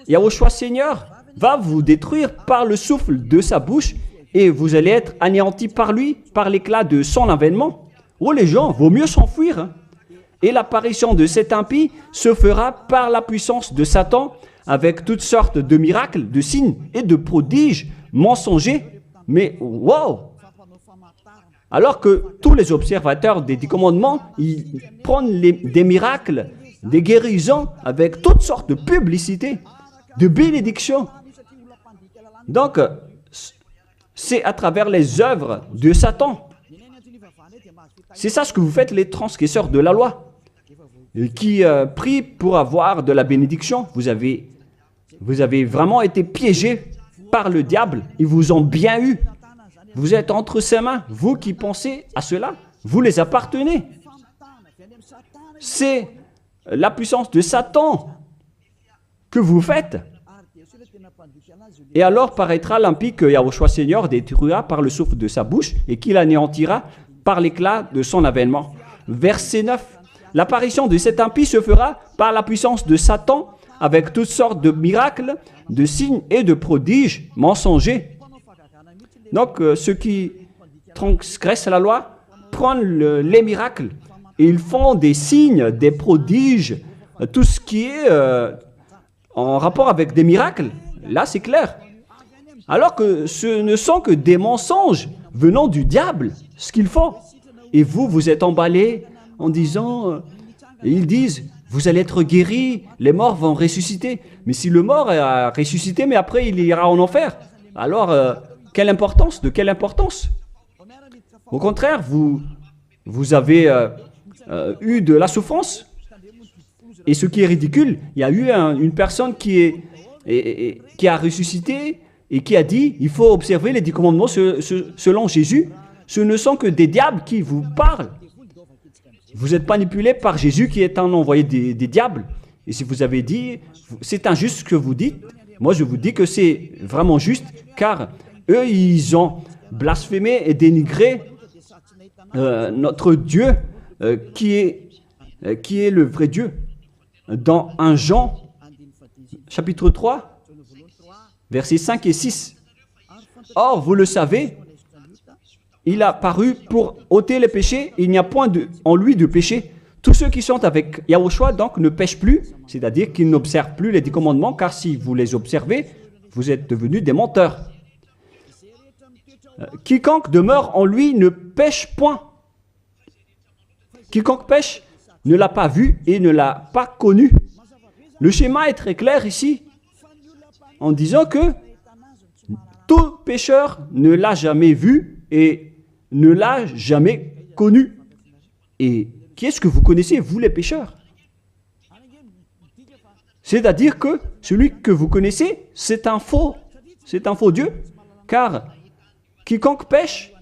Speaker 1: Yahushua Seigneur va vous détruire par le souffle de sa bouche et vous allez être anéantis par lui, par l'éclat de son avènement. Oh les gens, vaut mieux s'enfuir. Hein. Et l'apparition de cet impie se fera par la puissance de Satan avec toutes sortes de miracles, de signes et de prodiges mensongers. Mais wow! Alors que tous les observateurs des 10 commandements, ils prennent des miracles, des guérisons avec toutes sortes de publicités, de bénédictions. Donc, c'est à travers les œuvres de Satan. C'est ça ce que vous faites, les transgresseurs de la loi, qui prient pour avoir de la bénédiction. Vous avez vraiment été piégés par le diable. Ils vous ont bien eu. Vous êtes entre ses mains. Vous qui pensez à cela, vous les appartenez. c'est la puissance de Satan que vous faites. Et alors paraîtra l'impie que Yahushua Seigneur détruira par le souffle de sa bouche et qu'il anéantira par l'éclat de son avènement. Verset 9. L'apparition de cet impie se fera par la puissance de Satan avec toutes sortes de miracles, de signes et de prodiges mensongers. Donc, ceux qui transgressent la loi prennent les miracles et ils font des signes, des prodiges, tout ce qui est en rapport avec des miracles. Là, c'est clair. Alors que ce ne sont que des mensonges venant du diable, ce qu'ils font. Et vous, vous êtes emballés en disant, ils disent, vous allez être guéris, les morts vont ressusciter. Mais si le mort a ressuscité, mais après il ira en enfer, alors quelle importance? De quelle importance? Au contraire, vous avez eu de la souffrance. Et ce qui est ridicule, il y a eu une personne qui a ressuscité et qui a dit, il faut observer les 10 commandements selon Jésus. Ce ne sont que des diables qui vous parlent. Vous êtes manipulé par Jésus qui est un envoyé des diables. Et si vous avez dit, c'est injuste ce que vous dites, moi je vous dis que c'est vraiment juste, car eux, ils ont blasphémé et dénigré notre Dieu qui est le vrai Dieu. Dans 1 Jean, chapitre 3, versets 5 et 6. Or, vous le savez, il a paru pour ôter les péchés, il n'y a point en lui de péché. Tous ceux qui sont avec Yahushua donc ne pêchent plus, c'est-à-dire qu'ils n'observent plus les 10 commandements, car si vous les observez, vous êtes devenus des menteurs. Quiconque demeure en lui ne pêche point. Quiconque pêche ne l'a pas vu et ne l'a pas connu. Le schéma est très clair ici, en disant que tout pécheur ne l'a jamais vu et ne l'a jamais connu. Et qui est-ce que vous connaissez, vous les pécheurs? C'est-à-dire que celui que vous connaissez, c'est un faux Dieu, car quiconque pêche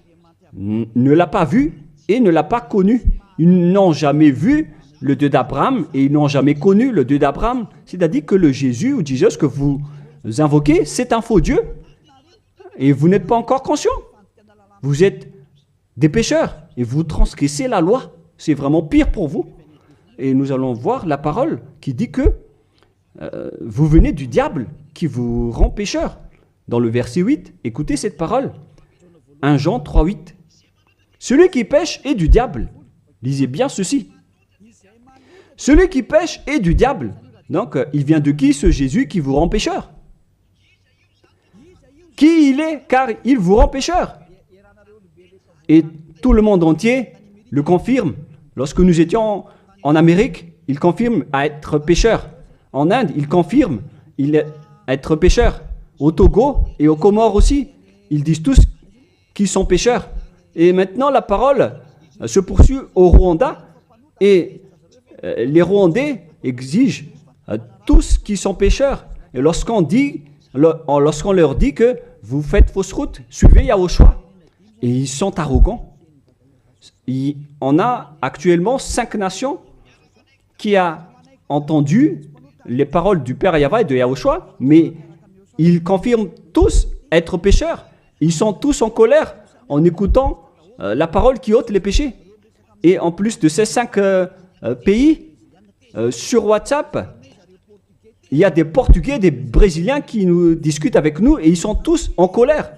Speaker 1: ne l'a pas vu et ne l'a pas connu. Ils n'ont jamais vu le Dieu d'Abraham et ils n'ont jamais connu le Dieu d'Abraham. C'est-à-dire que le Jésus ou Jésus que vous invoquez, c'est un faux Dieu. Et vous n'êtes pas encore conscient. Vous êtes des pécheurs et vous transgressez la loi. C'est vraiment pire pour vous. Et nous allons voir la parole qui dit que vous venez du diable qui vous rend pécheur. Dans le verset 8, écoutez cette parole. 1 Jean 3, 8. Celui qui pêche est du diable. Lisez bien ceci. Celui qui pêche est du diable. Donc, il vient de qui ce Jésus qui vous rend pécheur? Qui il est? Car il vous rend pécheur. Et tout le monde entier le confirme. Lorsque nous étions en Amérique, il confirme à être pécheur. En Inde, il confirme à être pécheur. Au Togo et aux Comores aussi, ils disent tous qu'ils sont pécheurs. Et maintenant, la parole se poursuit au Rwanda et les Rwandais exigent tous qui sont pécheurs. Et lorsqu'on leur dit que vous faites fausse route, suivez Yahushua. Et ils sont arrogants. On a actuellement 5 nations qui ont entendu les paroles du Père Yahweh et de Yahushua, mais ils confirment tous être pécheurs. Ils sont tous en colère en écoutant la parole qui ôte les péchés. Et en plus de ces 5 pays, sur WhatsApp, il y a des Portugais, des Brésiliens qui nous discutent avec nous et ils sont tous en colère.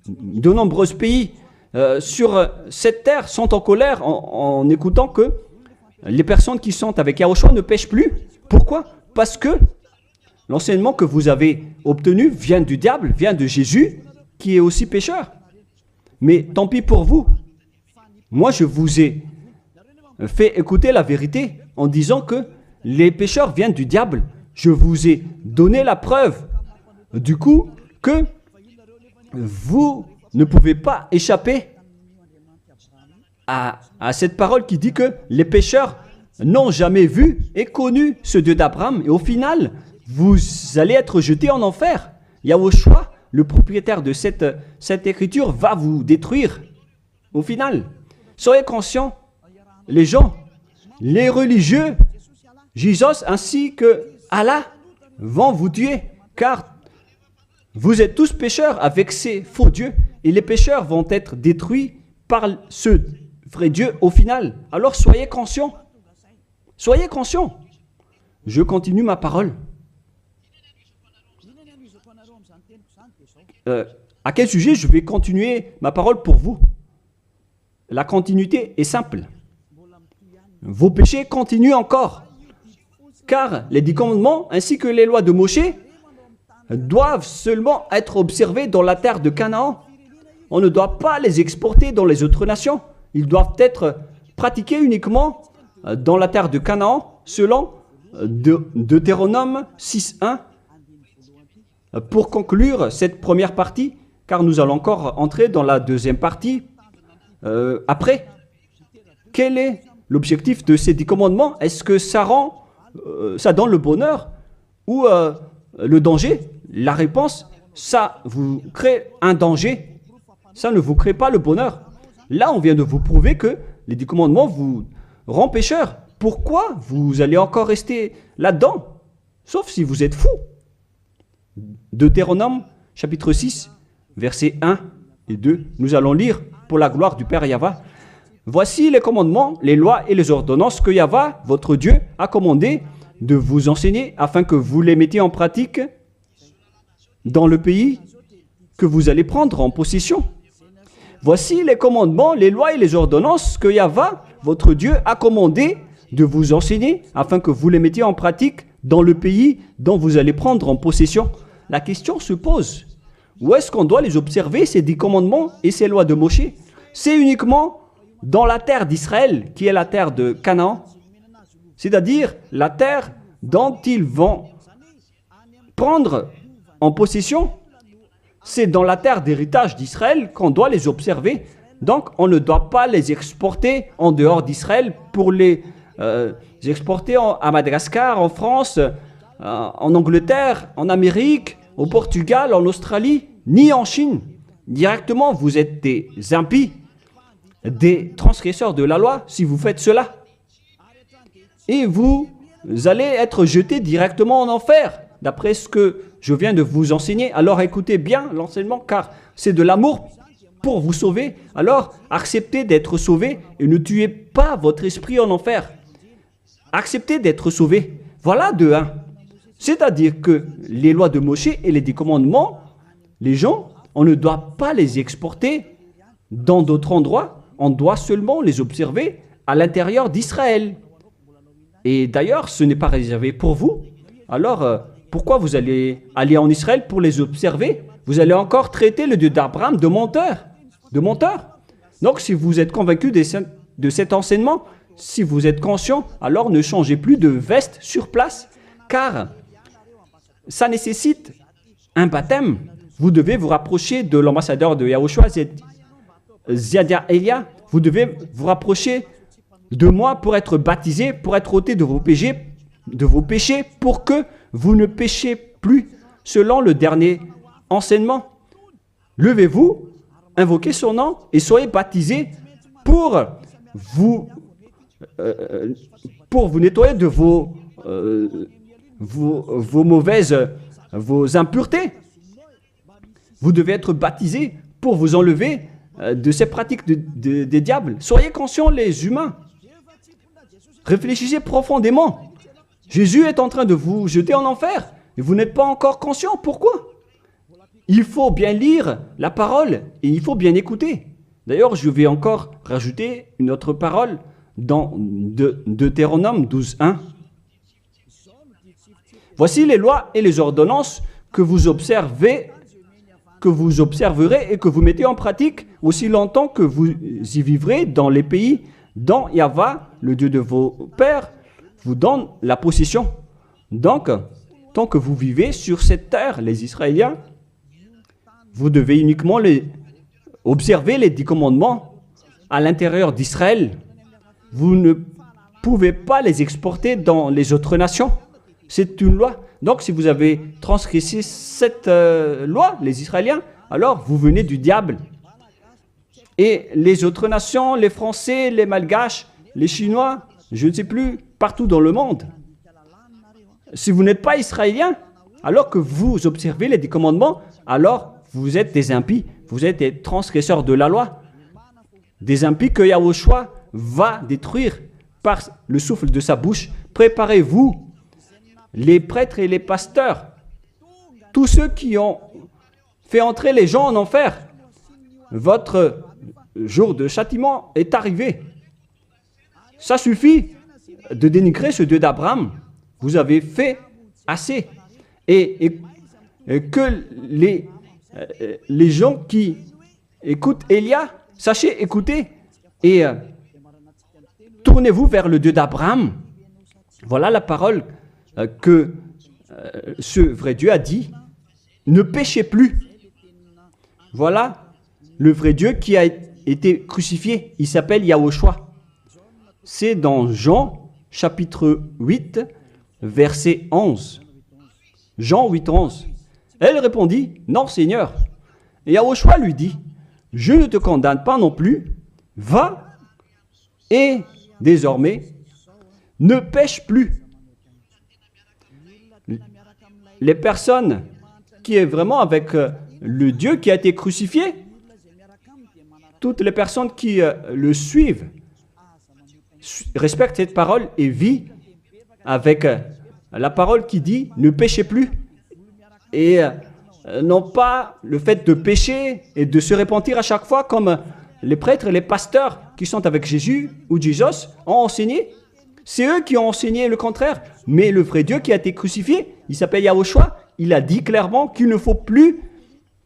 Speaker 1: De nombreux pays sur cette terre sont en colère en écoutant que les personnes qui sont avec Yahushua ne pêchent plus. Pourquoi? Parce que l'enseignement que vous avez obtenu vient du diable, vient de Jésus, qui est aussi pécheur. Mais tant pis pour vous. Moi, je vous ai fait écouter la vérité en disant que les pécheurs viennent du diable. Je vous ai donné la preuve du coup que vous ne pouvez pas échapper à cette parole qui dit que les pécheurs n'ont jamais vu et connu ce Dieu d'Abraham. Et au final, vous allez être jetés en enfer. Yahushua, le propriétaire de cette écriture, va vous détruire. Au final, soyez conscients, les gens les religieux, Jésus ainsi que Allah vont vous tuer, car vous êtes tous pécheurs avec ces faux dieux, et les pécheurs vont être détruits par ce vrai Dieu au final. Alors soyez conscients. Soyez conscients. Je continue ma parole. À quel sujet je vais continuer ma parole pour vous? La continuité est simple. Vos péchés continuent encore, car les 10 commandements ainsi que les lois de Moïse doivent seulement être observés dans la terre de Canaan. On ne doit pas les exporter dans les autres nations. Ils doivent être pratiqués uniquement dans la terre de Canaan, selon Deutéronome 6.1. Pour conclure cette première partie, car nous allons encore entrer dans la deuxième partie après. Quel est l'objectif de ces 10 commandements? Est-ce que ça donne le bonheur ou le danger? La réponse, ça vous crée un danger. Ça ne vous crée pas le bonheur. Là, on vient de vous prouver que les 10 commandements vous rendent pécheurs. Pourquoi vous allez encore rester là-dedans? Sauf si vous êtes fou. Deutéronome, chapitre 6, versets 1 et 2. Nous allons lire pour la gloire du Père Yahva. Voici les commandements, les lois et les ordonnances que Yahva, votre Dieu, a commandé de vous enseigner afin que vous les mettiez en pratique dans le pays que vous allez prendre en possession. Voici les commandements, les lois et les ordonnances que Yahva, votre Dieu, a commandé de vous enseigner afin que vous les mettiez en pratique dans le pays dont vous allez prendre en possession. La question se pose, où est-ce qu'on doit les observer, ces 10 commandements et ces lois de Moïse? C'est uniquement dans la terre d'Israël, qui est la terre de Canaan, c'est-à-dire la terre dont ils vont prendre en possession. C'est dans la terre d'héritage d'Israël qu'on doit les observer. Donc, on ne doit pas les exporter en dehors d'Israël pour les exporter à Madagascar, en France, en Angleterre, en Amérique, au Portugal, en Australie, ni en Chine. Directement, vous êtes des impies, des transgresseurs de la loi si vous faites cela. Et vous allez être jetés directement en enfer, d'après ce que je viens de vous enseigner. Alors écoutez bien l'enseignement, car c'est de l'amour pour vous sauver. Alors acceptez d'être sauvé et ne tuez pas votre esprit en enfer. Acceptez d'être sauvé. Voilà de 1. C'est-à-dire que les lois de Moïse et les 10 commandements, les gens, on ne doit pas les exporter dans d'autres endroits. On doit seulement les observer à l'intérieur d'Israël. Et d'ailleurs, ce n'est pas réservé pour vous. Alors, pourquoi vous allez aller en Israël pour les observer? Vous allez encore traiter le Dieu d'Abraham de menteur. De menteur. Donc, si vous êtes convaincu de cet enseignement, si vous êtes conscient, alors ne changez plus de veste sur place, car ça nécessite un baptême. Vous devez vous rapprocher de l'ambassadeur de Yahushua, Ziadia Elia. Vous devez vous rapprocher de moi pour être baptisé, pour être ôté de vos péchés, pour que vous ne péchez plus selon le dernier enseignement. Levez-vous, invoquez son nom et soyez baptisés pour vous nettoyer de vos impuretés. Vous devez être baptisés pour vous enlever de ces pratiques des diables. Soyez conscients, les humains. Réfléchissez profondément. Jésus est en train de vous jeter en enfer et vous n'êtes pas encore conscient. Pourquoi? Il faut bien lire la parole et il faut bien écouter. D'ailleurs, je vais encore rajouter une autre parole dans Deutéronome 12.1. Voici les lois et les ordonnances que vous observerez et que vous mettez en pratique aussi longtemps que vous y vivrez dans les pays dont Yahva, le Dieu de vos pères, vous donne la possession. Donc, tant que vous vivez sur cette terre, les Israéliens, vous devez uniquement observer les 10 commandements à l'intérieur d'Israël. Vous ne pouvez pas les exporter dans les autres nations. C'est une loi. Donc, si vous avez transgressé cette loi, les Israéliens, alors vous venez du diable. Et les autres nations, les Français, les Malgaches, les Chinois, je ne sais plus, partout dans le monde. Si vous n'êtes pas israélien, alors que vous observez les 10 commandements, alors vous êtes des impies, vous êtes des transgresseurs de la loi. Des impies que Yahushua va détruire par le souffle de sa bouche. Préparez-vous, les prêtres et les pasteurs, tous ceux qui ont fait entrer les gens en enfer. Votre jour de châtiment est arrivé. Ça suffit de dénigrer ce Dieu d'Abraham. Vous avez fait assez. Et que les gens qui écoutent Élia, sachez écouter et tournez-vous vers le Dieu d'Abraham. Voilà la parole que ce vrai Dieu a dit. Ne péchez plus. Voilà le vrai Dieu qui a été crucifié. Il s'appelle Yahushua. C'est dans Jean chapitre 8, verset 11. Jean 8, 11. Elle répondit, non Seigneur. Et Yahushua lui dit, je ne te condamne pas non plus. Va et désormais ne pêche plus. Les personnes qui est vraiment avec le Dieu qui a été crucifié, toutes les personnes qui le suivent respectent cette parole et vivent avec la parole qui dit ne péchez plus et non pas le fait de pécher et de se repentir à chaque fois comme les prêtres et les pasteurs qui sont avec Jésus ou Jésus ont enseigné. C'est eux qui ont enseigné le contraire. Mais le vrai Dieu qui a été crucifié, il s'appelle Yahushua, il a dit clairement qu'il ne faut plus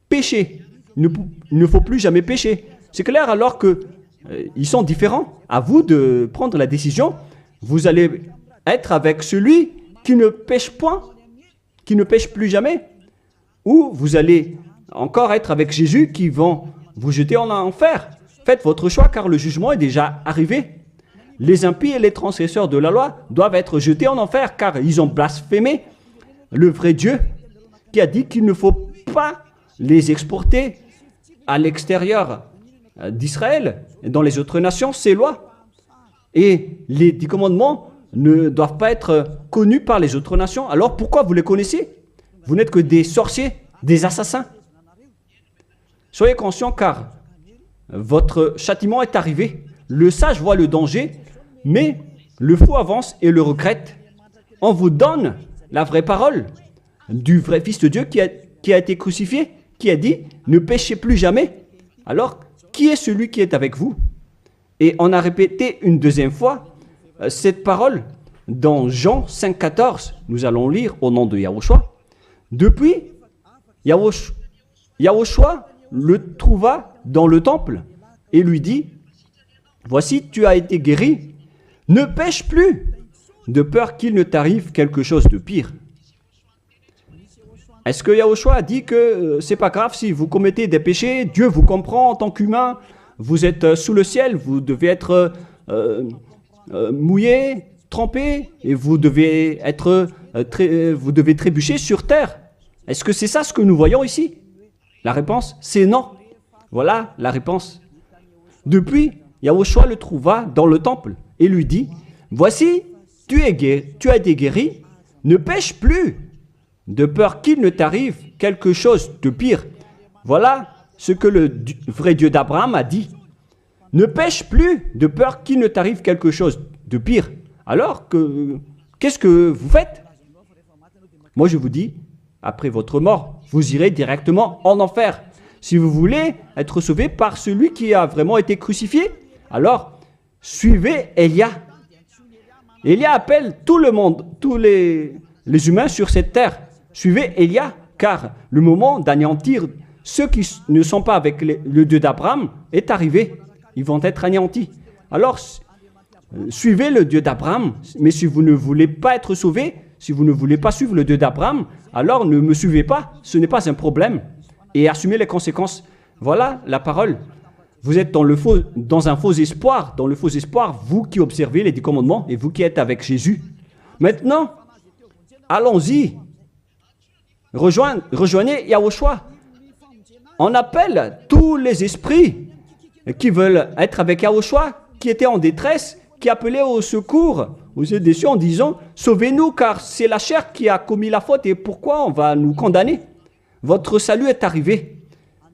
Speaker 1: pécher. Il ne faut plus jamais pécher. C'est clair alors que ils sont différents. À vous de prendre la décision. Vous allez être avec celui qui ne pêche point, qui ne pêche plus jamais. Ou vous allez encore être avec Jésus qui vont vous jeter en enfer. Faites votre choix car le jugement est déjà arrivé. Les impies et les transgresseurs de la loi doivent être jetés en enfer car ils ont blasphémé le vrai Dieu qui a dit qu'il ne faut pas les exporter à l'extérieur d'Israël et dans les autres nations, ces lois. Et les 10 commandements ne doivent pas être connus par les autres nations. Alors pourquoi vous les connaissez? Vous n'êtes que des sorciers, des assassins. Soyez conscients car votre châtiment est arrivé. Le sage voit le danger, mais le fou avance et le regrette. On vous donne la vraie parole du vrai Fils de Dieu qui a été crucifié, qui a dit « Ne péchez plus jamais ». Alors, qui est celui qui est avec vous? Et on a répété une deuxième fois cette parole dans Jean 5, 14. Nous allons lire au nom de Yahushua. Depuis, Yahushua le trouva dans le temple et lui dit « Voici, tu as été guéri, ne pêche plus, de peur qu'il ne t'arrive quelque chose de pire. » Est-ce que Yahushua a dit que c'est pas grave si vous commettez des péchés, Dieu vous comprend en tant qu'humain, vous êtes sous le ciel, vous devez être mouillé, trempé, et vous devez trébucher sur terre. Est-ce que c'est ça ce que nous voyons ici? La réponse, c'est non. Voilà la réponse. Depuis, Yahushua le trouva dans le temple et lui dit, « Voici, tu as été guéri, ne pêche plus, de peur qu'il ne t'arrive quelque chose de pire. » Voilà ce que le vrai Dieu d'Abraham a dit. Ne pêche plus, de peur qu'il ne t'arrive quelque chose de pire. Alors, qu'est-ce que vous faites? Moi, je vous dis, après votre mort, vous irez directement en enfer. Si vous voulez être sauvé par celui qui a vraiment été crucifié, alors suivez Élia. Élia appelle tout le monde, tous les humains sur cette terre. Suivez Élia, car le moment d'anéantir ceux qui ne sont pas avec le Dieu d'Abraham est arrivé. Ils vont être anéantis. Alors, suivez le Dieu d'Abraham, mais si vous ne voulez pas être sauvé, si vous ne voulez pas suivre le Dieu d'Abraham, alors ne me suivez pas, ce n'est pas un problème. Et assumez les conséquences. Voilà la parole. Vous êtes dans un faux espoir, vous qui observez les 10 commandements et vous qui êtes avec Jésus. Maintenant, allons-y. Rejoignez Yahushua. On appelle tous les esprits qui veulent être avec Yahushua, qui étaient en détresse, qui appelait au secours aux yeux des cieux en disant « Sauvez-nous, car c'est la chair qui a commis la faute et pourquoi on va nous condamner? Votre salut est arrivé. »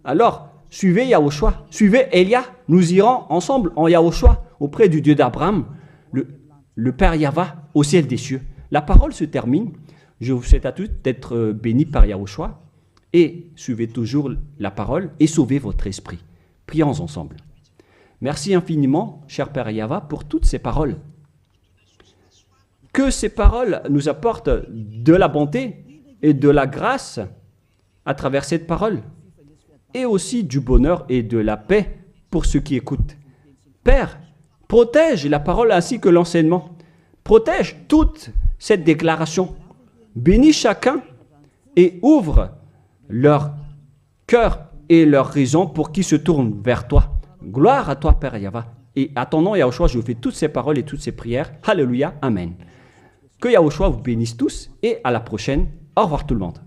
Speaker 1: Alors, suivez Yahushua, suivez Elia. Nous irons ensemble en Yahushua auprès du Dieu d'Abraham, le Père Yahva au ciel des cieux. La parole se termine. Je vous souhaite à tous d'être bénis par Yahushua et suivez toujours la parole et sauvez votre esprit. Prions ensemble. Merci infiniment, cher Père Yahva, pour toutes ces paroles. Que ces paroles nous apportent de la bonté et de la grâce à travers cette parole, et aussi du bonheur et de la paix pour ceux qui écoutent. Père, protège la parole ainsi que l'enseignement. Protège toute cette déclaration. Bénis chacun et ouvre leur cœur et leur raison pour qu'ils se tournent vers toi. Gloire à toi, Père Yahva. Et à ton nom, Yahushua, je fais toutes ces paroles et toutes ces prières. Alléluia, Amen. Que Yahushua vous bénisse tous et à la prochaine. Au revoir tout le monde.